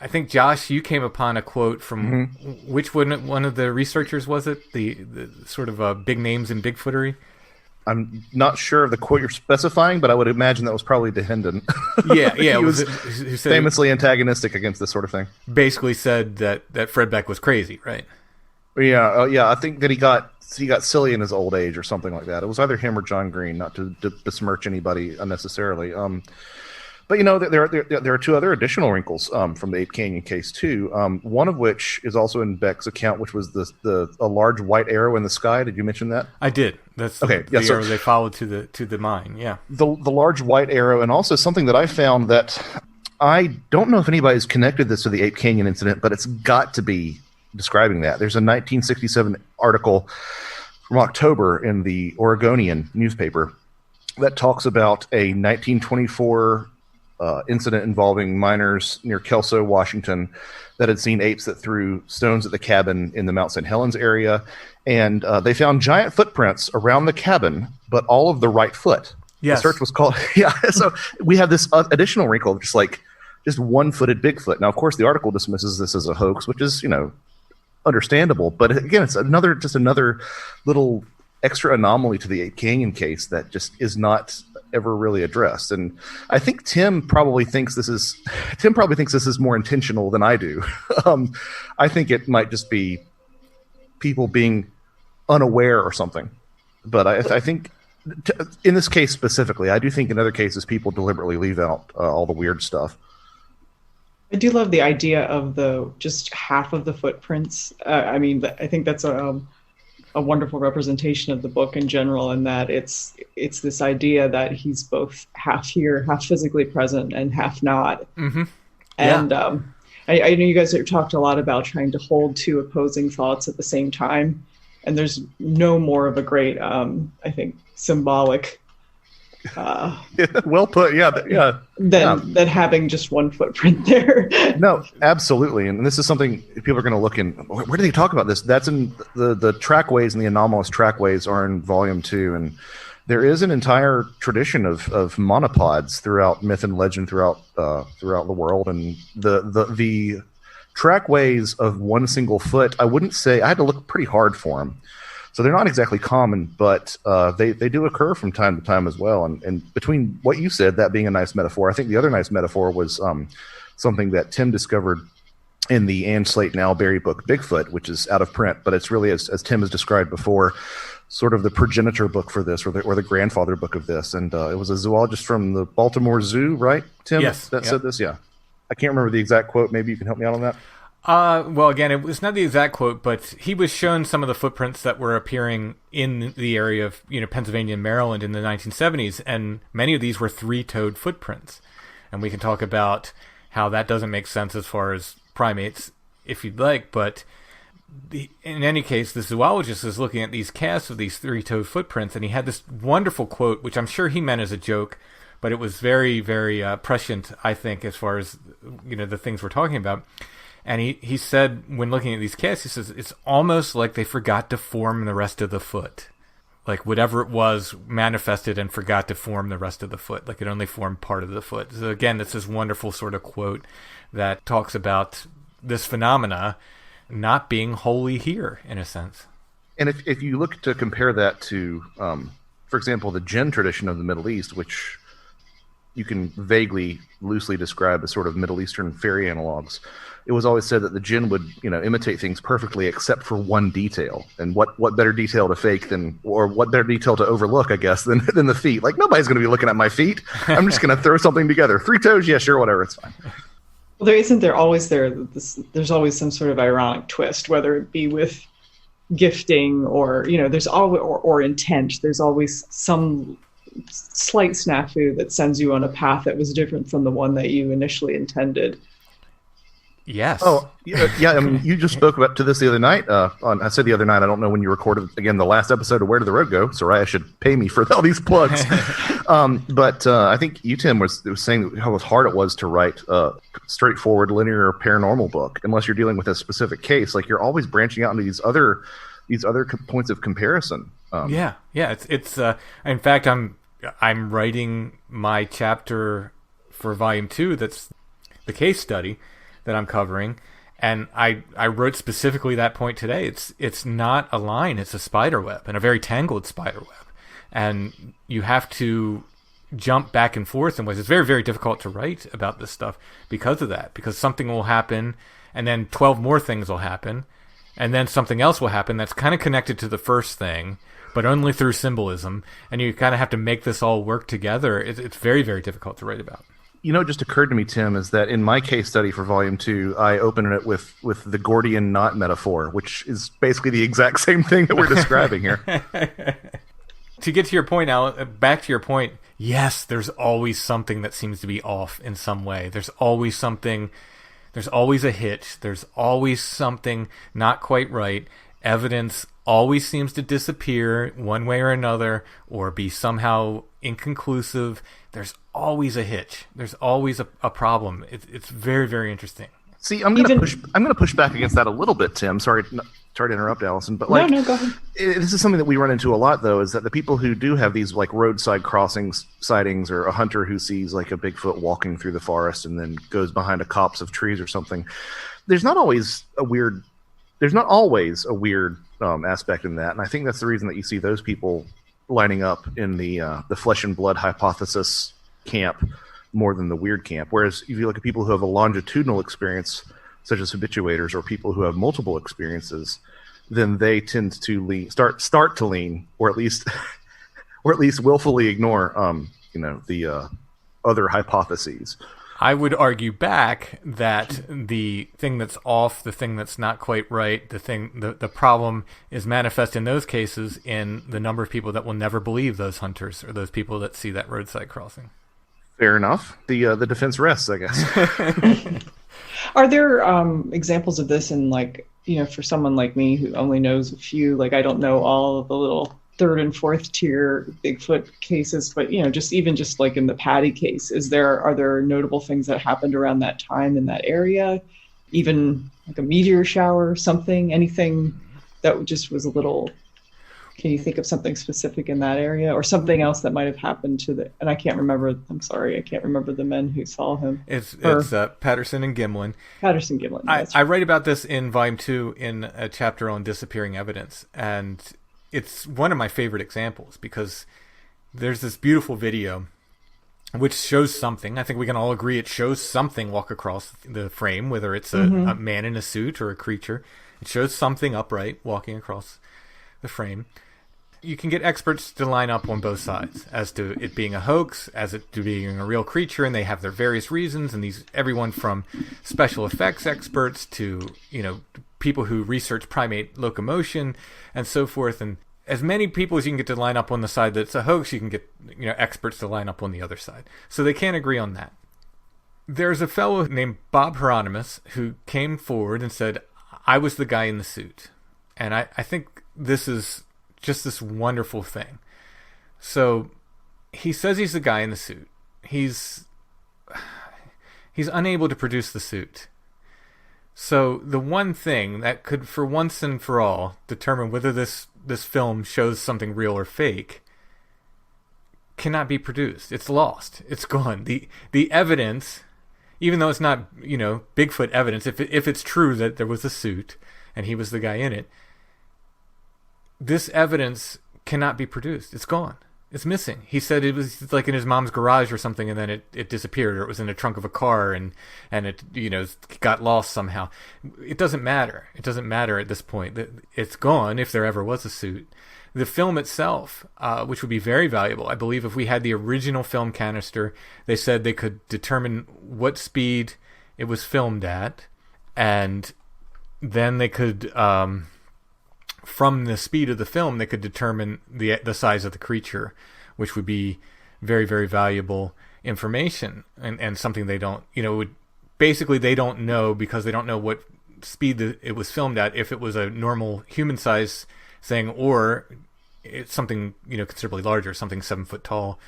I think, Josh, you came upon a quote from which one of the researchers was it? The sort of big names in Bigfootery? I'm not sure of the quote you're specifying, but I would imagine that was probably DeHenden. Yeah. He was famously antagonistic against this sort of thing. Basically said that Fred Beck was crazy, right? Yeah. I think that he got silly in his old age or something like that. It was either him or John Green, not to besmirch anybody unnecessarily. But there are 2 other additional wrinkles from the Ape Canyon case too. One of which is also in Beck's account, which was a large white arrow in the sky. Did you mention that? I did. That's the arrow they followed to the mine. Yeah, the large white arrow, and also something that I found that I don't know if anybody's connected this to the Ape Canyon incident, but it's got to be describing that. There's a 1967 article from October in the Oregonian newspaper that talks about a 1924 incident involving miners near Kelso, Washington, that had seen apes that threw stones at the cabin in the Mount St. Helens area. And they found giant footprints around the cabin, but all of the right foot. Yes. The search was called, So we have this additional wrinkle of just one-footed Bigfoot. Now, of course, the article dismisses this as a hoax, which is, understandable. But again, it's another little extra anomaly to the Ape Canyon case that just is not ever really addressed. And I think Tim probably thinks this is more intentional than I do. I think it might just be people being unaware or something. But I think in this case specifically, I do think in other cases people deliberately leave out all the weird stuff. I do love the idea of just half of the footprints. I think that's a wonderful representation of the book in general, in that it's this idea that he's both half here, half physically present, and half not. Mm-hmm. And I know you guys have talked a lot about trying to hold 2 opposing thoughts at the same time, and there's no more of a great, I think, symbolic. Well put, than having just one footprint there. No, absolutely, and this is something people are going to look in. Where do they talk about this? That's in the trackways, and the anomalous trackways are in Volume 2, and there is an entire tradition of monopods throughout myth and legend throughout the world, and the trackways of one single foot, I wouldn't say, I had to look pretty hard for them. So they're not exactly common, but they do occur from time to time as well. And between what you said, that being a nice metaphor, I think the other nice metaphor was something that Tim discovered in the Ann Slate and Al Berry book, Bigfoot, which is out of print, but it's really, as Tim has described before, sort of the progenitor book for this, or the grandfather book of this. And it was a zoologist from the Baltimore Zoo, right, Tim? Yes. That said this? Yeah. I can't remember the exact quote. Maybe you can help me out on that. Well, again, it was not the exact quote, but he was shown some of the footprints that were appearing in the area of, Pennsylvania and Maryland in the 1970s, and many of these were three-toed footprints. And we can talk about how that doesn't make sense as far as primates, if you'd like, but in any case, the zoologist is looking at these casts of these three-toed footprints, and he had this wonderful quote, which I'm sure he meant as a joke, but it was very, very prescient, I think, as far as, the things we're talking about. And he said, when looking at these casts, he says, it's almost like they forgot to form the rest of the foot. Like whatever it was manifested and forgot to form the rest of the foot. Like it only formed part of the foot. So again, it's this wonderful sort of quote that talks about this phenomena not being wholly here, in a sense. And if you look to compare that to, for example, the jinn tradition of the Middle East, which you can vaguely, loosely describe as sort of Middle Eastern fairy analogs, it was always said that the jinn would, imitate things perfectly except for one detail. And what better detail to fake or what better detail to overlook, I guess, than the feet. Like, nobody's going to be looking at my feet. I'm just going to throw something together. 3 toes, yeah, sure, whatever, it's fine. Well, there's always some sort of ironic twist, whether it be with gifting or, there's always, or intent. There's always some slight snafu that sends you on a path that was different from the one that you initially intended. Yes. Oh, yeah. I mean, you just spoke about to this the other night. I said the other night, I don't know when you recorded, again, the last episode of Where Did the Road Go? Soraya should pay me for all these plugs. But I think you, Tim, was saying how hard it was to write a straightforward linear paranormal book, unless you're dealing with a specific case. Like, you're always branching out into these other points of comparison. Yeah. It's in fact, I'm writing my chapter for volume 2. That's the case study that I'm covering, and I wrote specifically that point today. It's not a line, it's a spider web, and a very tangled spider web, and you have to jump back and forth in ways. It's very, very difficult to write about this stuff because of that, because something will happen, and then 12 more things will happen, and then something else will happen that's kind of connected to the first thing, but only through symbolism, and you kind of have to make this all work together. It's very, very difficult to write about. It just occurred to me, Tim, is that in my case study for Volume 2, I open it with the Gordian knot metaphor, which is basically the exact same thing that we're describing here. To get to your point, back to your point, yes, there's always something that seems to be off in some way. There's always something, there's always a hitch, there's always something not quite right. Evidence always seems to disappear one way or another, or be somehow inconclusive. There's always a hitch. There's always a problem. It's very, very interesting. See, I'm gonna push back against that a little bit, Tim. Sorry to interrupt, Alison, but no, go ahead. This is something that we run into a lot, though, is that the people who do have these like roadside crossings sightings, or a hunter who sees like a Bigfoot walking through the forest and then goes behind a copse of trees or something. There's not always a weird aspect in that, and I think that's the reason that you see those people lining up in the flesh and blood hypothesis camp more than the weird camp. Whereas if you look at people who have a longitudinal experience, such as habituators, or people who have multiple experiences, then they tend to start to lean, or at least willfully ignore, the other hypotheses. I would argue back that the thing that's off, the thing that's not quite right, the problem is manifest in those cases in the number of people that will never believe those hunters or those people that see that roadside crossing. Fair enough. The defense rests, I guess. Are there examples of this in, like, for someone like me who only knows a few, like I don't know all of the little 3rd and 4th tier Bigfoot cases, but just like in the Patty case, are there notable things that happened around that time in that area? Even like a meteor shower or something, anything that just was a little Can you think of something specific in that area, or something else that might have happened to the? And I can't remember. I'm sorry, I can't remember the men who saw him. It's Patterson and Gimlin. Patterson-Gimlin. I write about this in Volume 2 in a chapter on disappearing evidence, and it's one of my favorite examples because there's this beautiful video which shows something. I think we can all agree it shows something walk across the frame, whether it's a man in a suit or a creature. It shows something upright walking across the frame. You can get experts to line up on both sides as to it being a hoax, as it to being a real creature, and they have their various reasons. And everyone from special effects experts to people who research primate locomotion and so forth. And as many people as you can get to line up on the side that's a hoax, you can get experts to line up on the other side. So they can't agree on that. There's a fellow named Bob Hieronymus who came forward and said, "I was the guy in the suit," and I think this is just this wonderful thing. So he says he's the guy in the suit. He's unable to produce the suit. So the one thing that could, for once and for all, determine whether this film shows something real or fake cannot be produced. It's lost. It's gone. The evidence, even though it's not Bigfoot evidence, if it's true that there was a suit and he was the guy in it, this evidence cannot be produced. It's gone. It's missing. He said it was like in his mom's garage or something, and then it disappeared, or it was in the trunk of a car, and it got lost somehow. It doesn't matter. It doesn't matter at this point. It's gone if there ever was a suit. The film itself, which would be very valuable, I believe if we had the original film canister, they said they could determine what speed it was filmed at, and then they could... from the speed of the film, they could determine the size of the creature, which would be very, very valuable information and something they don't, basically they don't know because they don't know what speed it was filmed at, if it was a normal human size thing or it's something, considerably larger, something 7 foot tall,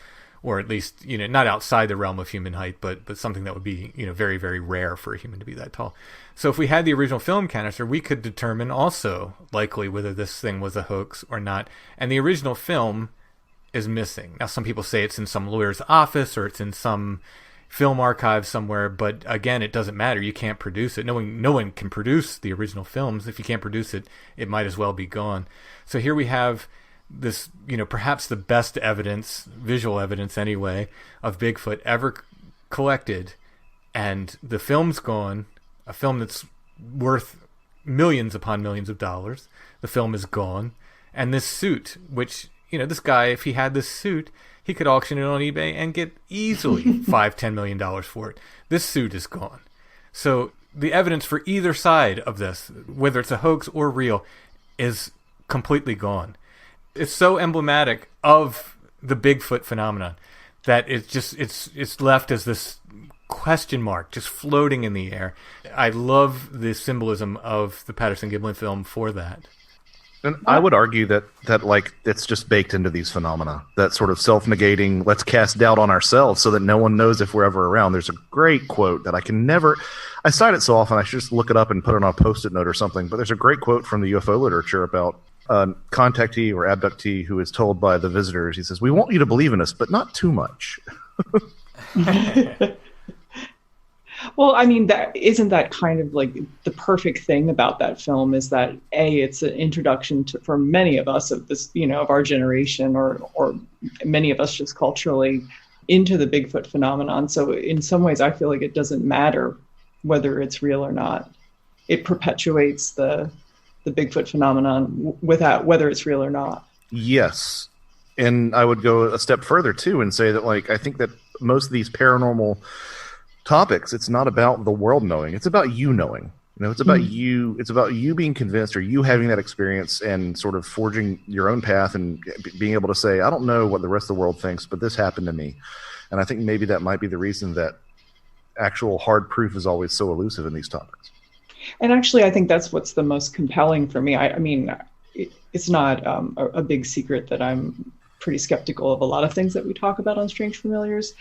or at least, not outside the realm of human height, but something that would be, very, very rare for a human to be that tall. So if we had the original film canister, we could determine also likely whether this thing was a hoax or not. And the original film is missing. Now, some people say it's in some lawyer's office or it's in some film archive somewhere, but again, it doesn't matter. You can't produce it. No one can produce the original films. If you can't produce it, it might as well be gone. So here we have this, perhaps the best evidence, visual evidence anyway, of Bigfoot ever collected, and the film's gone. A film that's worth millions upon millions of dollars. The film is gone. And this suit, which, this guy, if he had this suit, he could auction it on eBay and get easily $5-10 million for it. This suit is gone. So the evidence for either side of this, whether it's a hoax or real, is completely gone. It's so emblematic of the Bigfoot phenomenon that it's left as this question mark just floating in the air. I love the symbolism of the Patterson-Gimlin film for that. And I would argue that like it's just baked into these phenomena, that sort of self-negating, let's cast doubt on ourselves so that no one knows if we're ever around. There's a great quote that I cite it so often I should just look it up and put it on a post-it note or something, but there's a great quote from the UFO literature about a contactee or abductee who is told by the visitors, he says, "We want you to believe in us, but not too much." Well, I mean, isn't that kind of like the perfect thing about that film is that it's an introduction for many of us of this, of our generation or many of us just culturally into the Bigfoot phenomenon. So in some ways, I feel like it doesn't matter whether it's real or not. It perpetuates the Bigfoot phenomenon without whether it's real or not. Yes. And I would go a step further too and say that I think that most of these paranormal topics, it's not about the world knowing, it's about you knowing. It's about you. It's about you being convinced or you having that experience and sort of forging your own path and being able to say, I don't know what the rest of the world thinks, but this happened to me. And I think maybe that might be the reason that actual hard proof is always so elusive in these topics. And actually, I think that's what's the most compelling for me. I mean, it's not a big secret that I'm pretty skeptical of a lot of things that we talk about on Strange Familiars.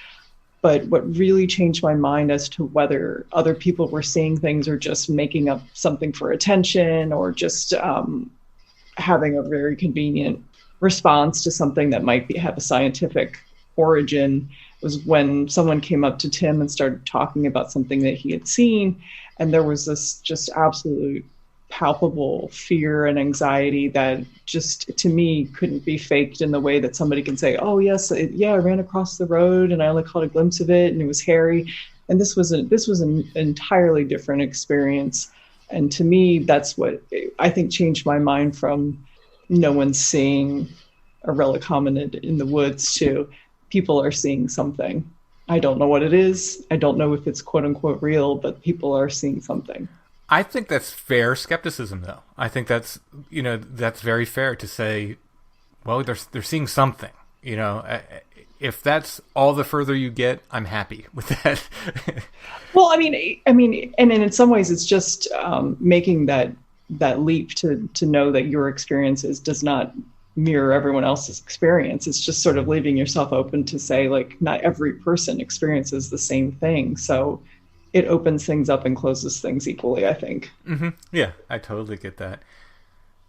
But what really changed my mind as to whether other people were seeing things or just making up something for attention or just having a very convenient response to something that might have a scientific origin was when someone came up to Tim and started talking about something that he had seen, and there was this just absolute palpable fear and anxiety that just, to me, couldn't be faked in the way that somebody can say, oh yes, I ran across the road and I only caught a glimpse of it and it was hairy. And this was an entirely different experience. And to me, that's what I think changed my mind from no one's seeing a relic hominid in the woods to people are seeing something. I don't know what it is. I don't know if it's quote unquote real, but people are seeing something. I think that's fair skepticism, though. I think that's very fair to say, well, they're seeing something. If that's all the further you get, I'm happy with that. Well, I mean, and in some ways, it's just making that leap to know that your experiences does not mirror everyone else's experience. It's just sort of leaving yourself open to say, like, not every person experiences the same thing. So it opens things up and closes things equally, I think. Mm-hmm. Yeah, I totally get that.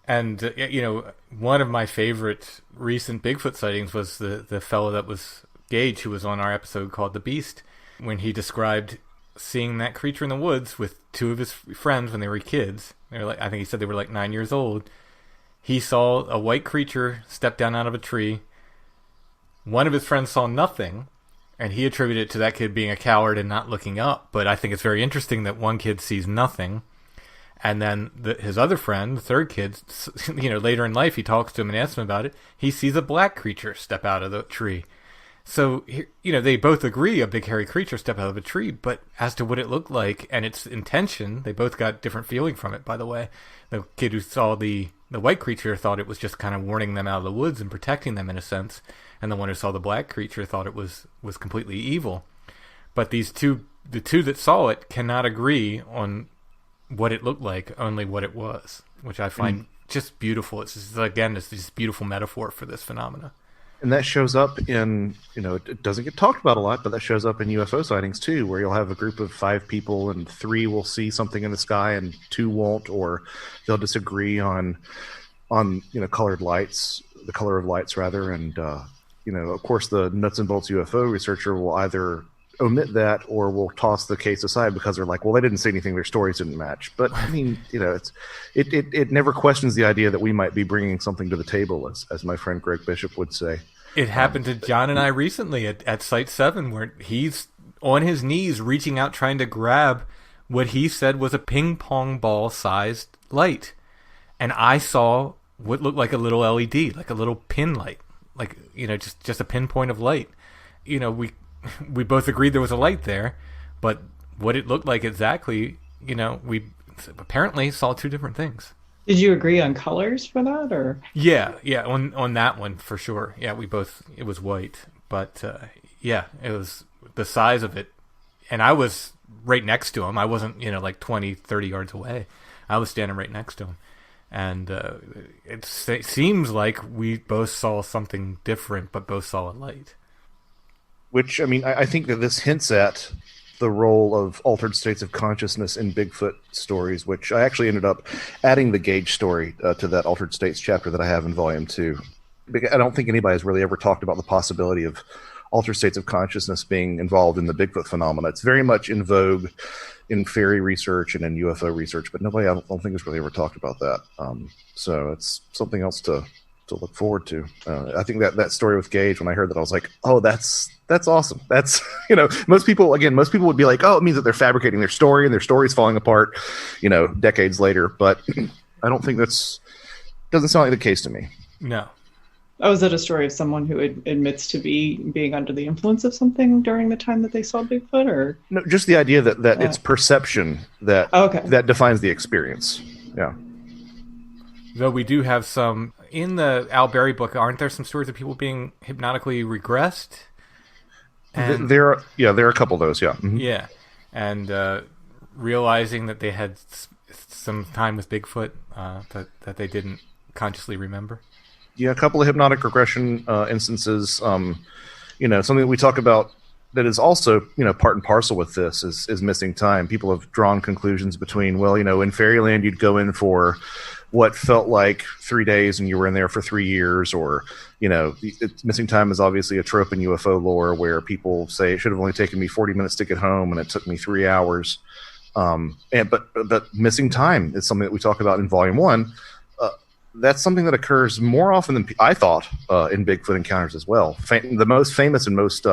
And, one of my favorite recent Bigfoot sightings was the fellow that was Gage, who was on our episode called The Beast, when he described seeing that creature in the woods with two of his friends when they were kids. They were like, I think he said they were like 9 years old. He saw a white creature step down out of a tree. One of his friends saw nothing, and he attributed it to that kid being a coward and not looking up. But I think it's very interesting that one kid sees nothing, and then his other friend, the third kid, later in life, he talks to him and asks him about it. He sees a black creature step out of the tree. So, they both agree a big hairy creature stepped out of a tree, but as to what it looked like and its intention, they both got different feeling from it, by the way. The kid who saw the white creature thought it was just kind of warning them out of the woods and protecting them in a sense, and the one who saw the black creature thought it was completely evil. But the two that saw it cannot agree on what it looked like, only what it was, which I find just beautiful. It's just, again, it's this beautiful metaphor for this phenomena. And that shows up in, it doesn't get talked about a lot, but that shows up in UFO sightings too, where you'll have a group of 5 people and 3 will see something in the sky and 2 won't, or they'll disagree on colored lights, the color of lights rather. And, of course, the nuts and bolts UFO researcher will either omit that or will toss the case aside because they're like, well, they didn't say anything, their stories didn't match. But I mean, it never questions the idea that we might be bringing something to the table, as my friend Greg Bishop would say. It happened to John and I recently at Site 7, where he's on his knees reaching out trying to grab what he said was a ping pong ball sized light, and I saw what looked like a little LED, like a little pin light, like just a pinpoint of light. We both agreed there was a light there, but what it looked like exactly, we apparently saw 2 different things. Did you agree on colors for that, or? Yeah, on that one for sure. Yeah, it was white, but it was the size of it, and I was right next to him. I wasn't, like 20, 30 yards away. I was standing right next to him, and it seems like we both saw something different, but both saw a light. Which, I mean, I think that this hints at the role of altered states of consciousness in Bigfoot stories, which I actually ended up adding the Gage story to that altered states chapter that I have in Volume 2. I don't think anybody has really ever talked about the possibility of altered states of consciousness being involved in the Bigfoot phenomena. It's very much in vogue in Faerie research and in UFO research, but nobody, I don't think, has really ever talked about that. So it's something else to look forward to. I think that story with Gage, when I heard that, I was like, oh, that's awesome. That's, most people would be like, oh, it means that they're fabricating their story and their story's falling apart, decades later. But I don't think doesn't sound like the case to me. No. Oh, is that a story of someone who admits to being under the influence of something during the time that they saw Bigfoot, or? No, just the idea that it's perception that defines the experience. Yeah. Though we do have some in the Al Berry book, aren't there some stories of people being hypnotically regressed? And there are a couple of those, yeah. Mm-hmm. Yeah, and realizing that they had some time with Bigfoot that they didn't consciously remember. Yeah, a couple of hypnotic regression instances. Something that we talk about that is also, part and parcel with this is missing time. People have drawn conclusions between, in Fairyland you'd go in for what felt like 3 days and you were in there for 3 years, or, missing time is obviously a trope in UFO lore where people say it should have only taken me 40 minutes to get home and it took me 3 hours. But missing time is something that we talk about in Volume 1. That's something that occurs more often than I thought in Bigfoot encounters as well. The most famous and most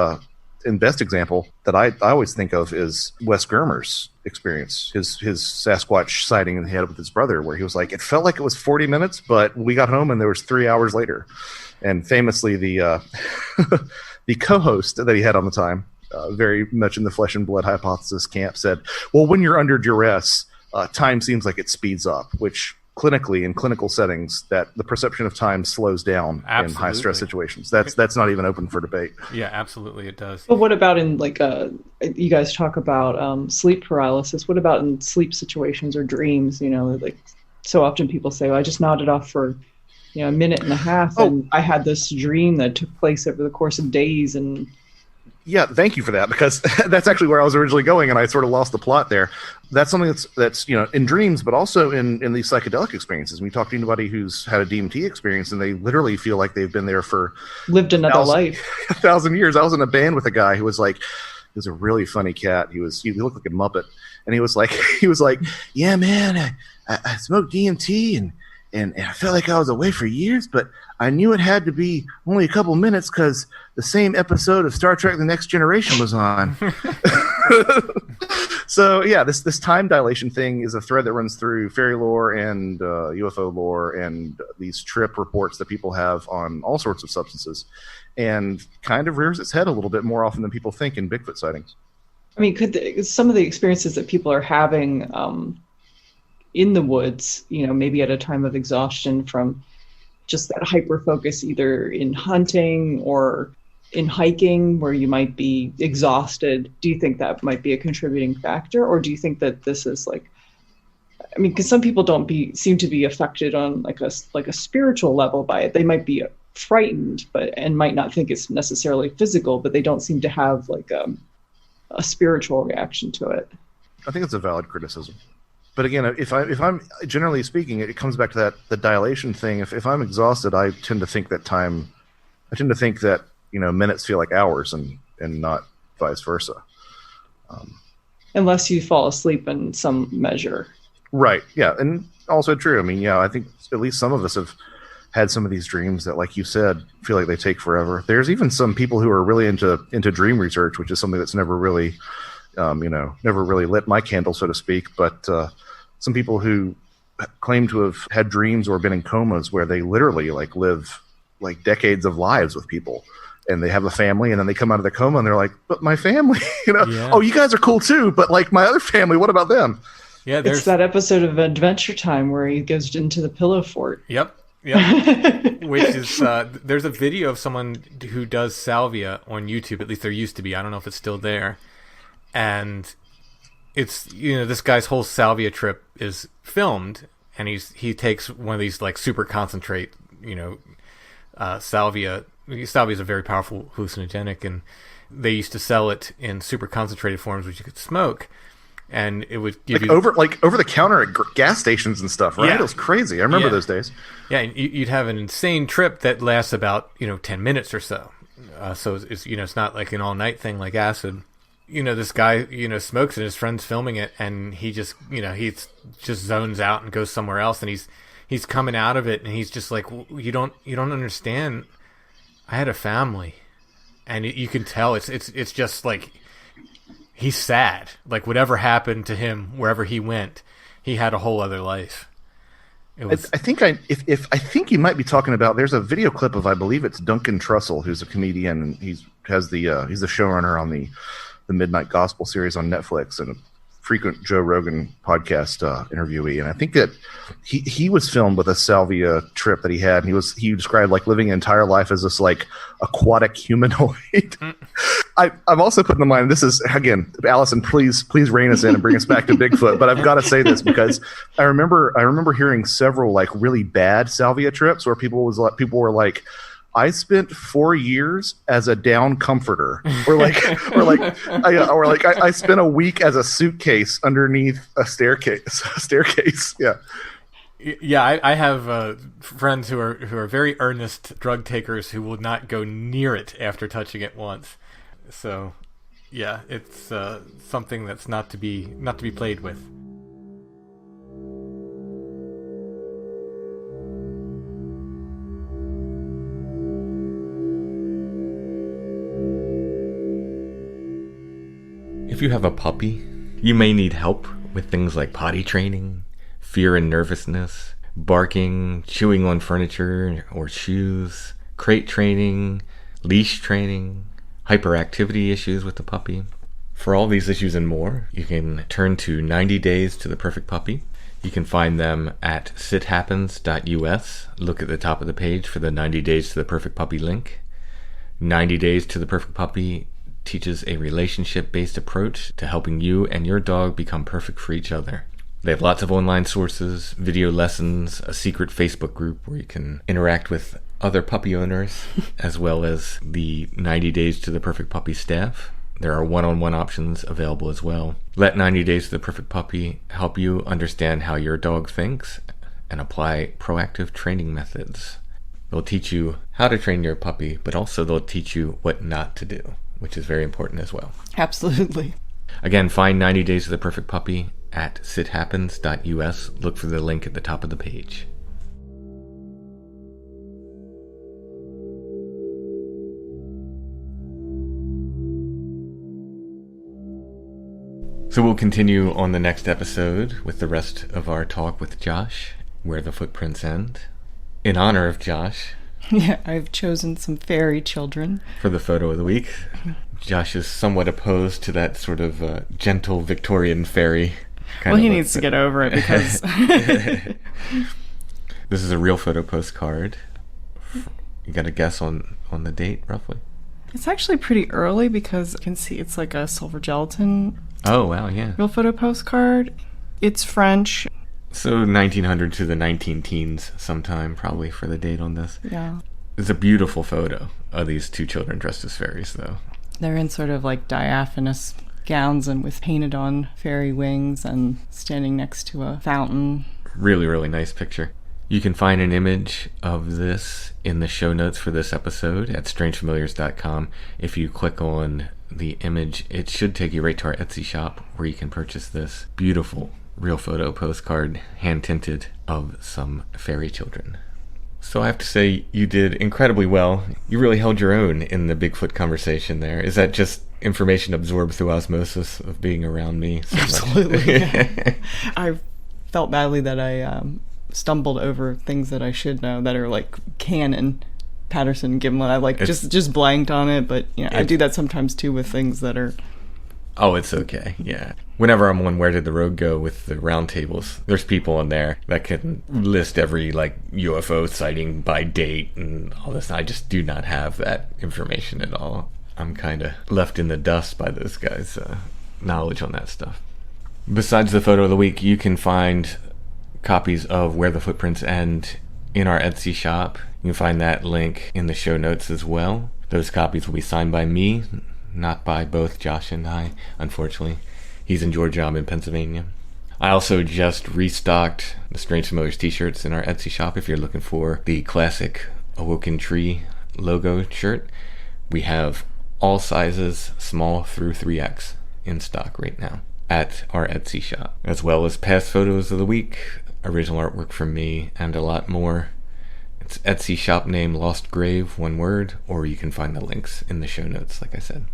and best example that I always think of is Wes Germer's experience, his Sasquatch sighting in the head with his brother, where he was like, it felt like it was 40 minutes, but we got home and there was 3 hours later. And famously, the the co-host that he had on the time, very much in the flesh and blood hypothesis camp, said, well, when you're under duress, time seems like it speeds up, which clinically, in clinical settings, that the perception of time slows down in high stress situations. That's not even open for debate. Yeah, absolutely, it does. But what about in you guys talk about sleep paralysis? What about in sleep situations or dreams? So often people say, well, I just nodded off for a minute and a half, and I had this dream that took place over the course of days. And yeah, thank you for that, because that's actually where I was originally going, and I sort of lost the plot there. That's something that's in dreams, but also in these psychedelic experiences. When you talk to anybody who's had a DMT experience, and they literally feel like they've been there for lived another life, 1,000 years. I was in a band with a guy who was like, he was a really funny cat. He looked like a Muppet, and he was like, yeah, man, I smoked DMT and I felt like I was away for years, but I knew it had to be only a couple minutes because the same episode of Star Trek: The Next Generation was on. So yeah, this time dilation thing is a thread that runs through fairy lore and UFO lore and these trip reports that people have on all sorts of substances, and kind of rears its head a little bit more often than people think in Bigfoot sightings. I mean, could some of the experiences that people are having in the woods, maybe at a time of exhaustion from just that hyperfocus, either in hunting or in hiking, where you might be exhausted, do you think that might be a contributing factor? Or do you think that this is because some people seem to be affected on like a spiritual level by it. They might be frightened, and might not think it's necessarily physical, but they don't seem to have a spiritual reaction to it. I think it's a valid criticism. But again, if I'm generally speaking, it comes back to the dilation thing. If I'm exhausted, I tend to think that minutes feel like hours and not vice versa. Unless you fall asleep in some measure. Right. Yeah. And also true. I mean, yeah, I think at least some of us have had some of these dreams that, like you said, feel like they take forever. There's even some people who are really into dream research, which is something that's never really, never really lit my candle, so to speak. But some people who claim to have had dreams or been in comas where they literally live decades of lives with people, and they have a family, and then they come out of the coma and they're like, but my family, Yeah. Oh, you guys are cool too, but my other family, what about them? Yeah, it's that episode of Adventure Time where he goes into the pillow fort. Yep. Which is there's a video of someone who does salvia on YouTube. At least there used to be. I don't know if it's still there. And it's this guy's whole salvia trip is filmed, and he takes one of these super concentrate salvia. Salvia is a very powerful hallucinogenic, and they used to sell it in super concentrated forms, which you could smoke. And it would give you over the counter at gas stations and stuff, right? Yeah. It was crazy. I remember those days. Yeah, and you'd have an insane trip that lasts about 10 minutes or so. So it's not like an all night thing like acid. This guy smokes and his friend's filming it, and he just he just zones out and goes somewhere else, and he's coming out of it, and he's just like, you don't understand. I had a family, and you can tell it's just like. He's sad. Like whatever happened to him, wherever he went, he had a whole other life. It was... I think you might be talking about. There's a video clip of, I believe it's Duncan Trussell, who's a comedian, and he's the showrunner on the Midnight Gospel series on Netflix, and a frequent Joe Rogan podcast interviewee. And I think that he was filmed with a salvia trip that he had, and he described living an entire life as this aquatic humanoid. I'm also putting in mind, this is, again, Alison, please rein us in and bring us back to Bigfoot. But I've got to say this because I remember hearing several really bad salvia trips where people were like, I spent 4 years as a down comforter, I spent a week as a suitcase underneath a staircase. Yeah. Yeah, I have friends who are very earnest drug takers who will not go near it after touching it once. So, yeah, it's something that's not to be played with. If you have a puppy, you may need help with things like potty training, fear and nervousness, barking, chewing on furniture or shoes, crate training, leash training, hyperactivity issues with the puppy. For all these issues and more, you can turn to 90 Days to the Perfect Puppy. You can find them at sithappens.us. Look at the top of the page for the 90 Days to the Perfect Puppy link. 90 Days to the Perfect Puppy teaches a relationship-based approach to helping you and your dog become perfect for each other. They have lots of online sources, video lessons, a secret Facebook group where you can interact with other puppy owners, as well as the 90 Days to the Perfect Puppy staff. There are one-on-one options available as well. Let 90 Days to the Perfect Puppy help you understand how your dog thinks and apply proactive training methods. They'll teach you how to train your puppy, but also they'll teach you what not to do, which is very important as well. Absolutely. Again, find 90 Days to the Perfect Puppy at sithappens.us. Look for the link at the top of the page. So we'll continue on the next episode with the rest of our talk with Josh, Where the Footprints End. In honor of Josh, Yeah, I've chosen some fairy children. for the photo of the week, Josh is somewhat opposed to that sort of gentle Victorian fairy. Well, he needs to get over it because This is a real photo postcard. You got a guess on the date, roughly? it's actually pretty early because you can see it's like a silver gelatin Oh, wow, yeah. real photo postcard. It's French. So 1900 to the 19 teens sometime, probably, for the date on this. Yeah. It's a beautiful photo of these two children dressed as fairies, though. They're in sort of like diaphanous gowns and with painted on fairy wings and standing next to a fountain. Really, really nice picture. You can find an image of this in the show notes for this episode at strangefamiliars.com. If you click on the image, it should take you right to our Etsy shop where you can purchase this beautiful real photo postcard, hand-tinted, of some fairy children. So I have to say, you did incredibly well. You really held your own in the Bigfoot conversation there. Is that just information absorbed through osmosis of being around me so much? Absolutely. Yeah. I felt badly that I stumbled over things that I should know that are like canon. Patterson-Gimlin. I just blanked on it, but I do that sometimes too with things that are. Oh, it's okay. Yeah. Whenever I'm on Where Did the Road Go with the roundtables, there's people in there that can list every UFO sighting by date and all this. I just do not have that information at all. I'm kind of left in the dust by those guys' knowledge on that stuff. Besides the photo of the week, you can find copies of Where the Footprints End in our Etsy shop. You can find that link in the show notes as well. Those copies will be signed by me, not by both Josh and I, unfortunately. He's in Georgia, I'm in Pennsylvania. I also just restocked the Strange Familiars t-shirts in our Etsy shop if you're looking for the classic Awoken Tree logo shirt. We have all sizes, small through 3X, in stock right now at our Etsy shop, as well as past photos of the week, original artwork from me, and a lot more. It's Etsy shop name Lost Grave, one word, or you can find the links in the show notes, like I said.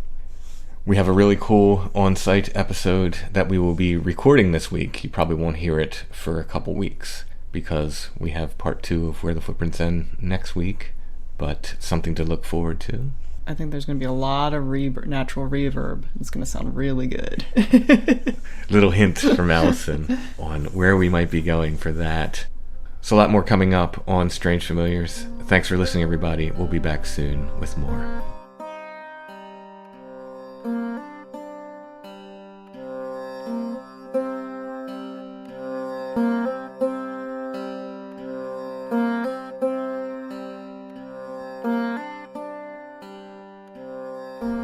We have a really cool on-site episode that we will be recording this week. You probably won't hear it for a couple weeks because we have part 2 of Where the Footprints End next week, but something to look forward to. I think there's going to be a lot of natural reverb. It's going to sound really good. Little hint from Alison on where we might be going for that. So a lot more coming up on Strange Familiars. Thanks for listening, everybody. We'll be back soon with more.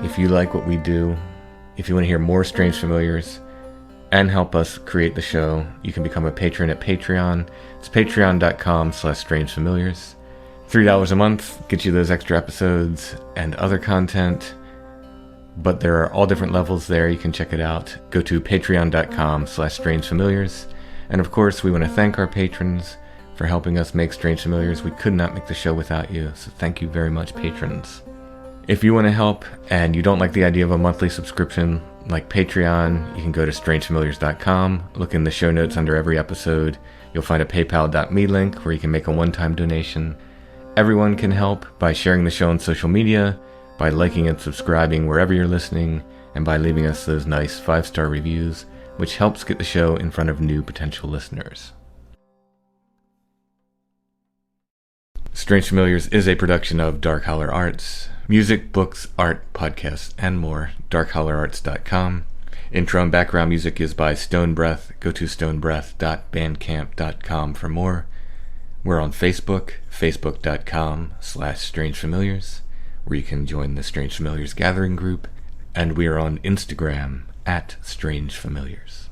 If you like what we do, if you want to hear more Strange Familiars, and help us create the show, you can become a patron at Patreon. It's patreon.com/strangefamiliars. $3 a month gets you those extra episodes and other content, but there are all different levels there. You can check it out. Go to patreon.com/strangefamiliars. And of course, we want to thank our patrons for helping us make Strange Familiars. We could not make the show without you, so thank you very much, patrons. If you want to help and you don't like the idea of a monthly subscription like Patreon, you can go to strangefamiliars.com. Look in the show notes under every episode. You'll find a paypal.me link where you can make a one-time donation. Everyone can help by sharing the show on social media, by liking and subscribing wherever you're listening, and by leaving us those nice 5-star reviews, which helps get the show in front of new potential listeners. Strange Familiars is a production of Dark Holler Arts. Music, books, art, podcasts, and more. darkhollerarts.com. Intro and background music is by Stone Breath. Go to stonebreath.bandcamp.com for more. We're on Facebook, facebook.com/strangefamiliars, where you can join the Strange Familiars gathering group. And we are on Instagram @strangefamiliars.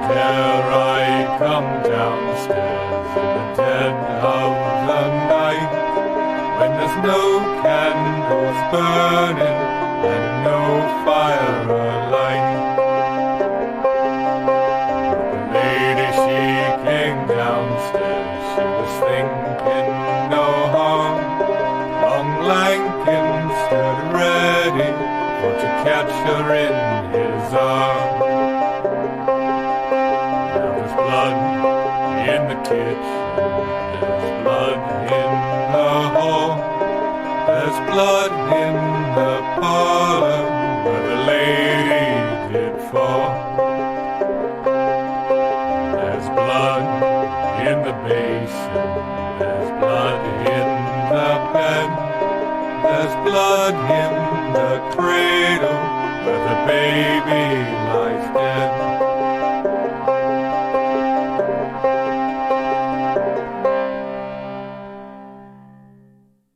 There I come. come downstairs in the dead of the night, when there's no candles burning and no fire alight. The lady, she came downstairs, she was thinking no harm. Long Lankin stood ready for to catch her in his arms. There was blood in the kitchen, there's blood in the hall, there's blood in the parlor where the lady did fall. There's blood in the basin, there's blood in the bed, there's blood in the cradle where the baby lies dead.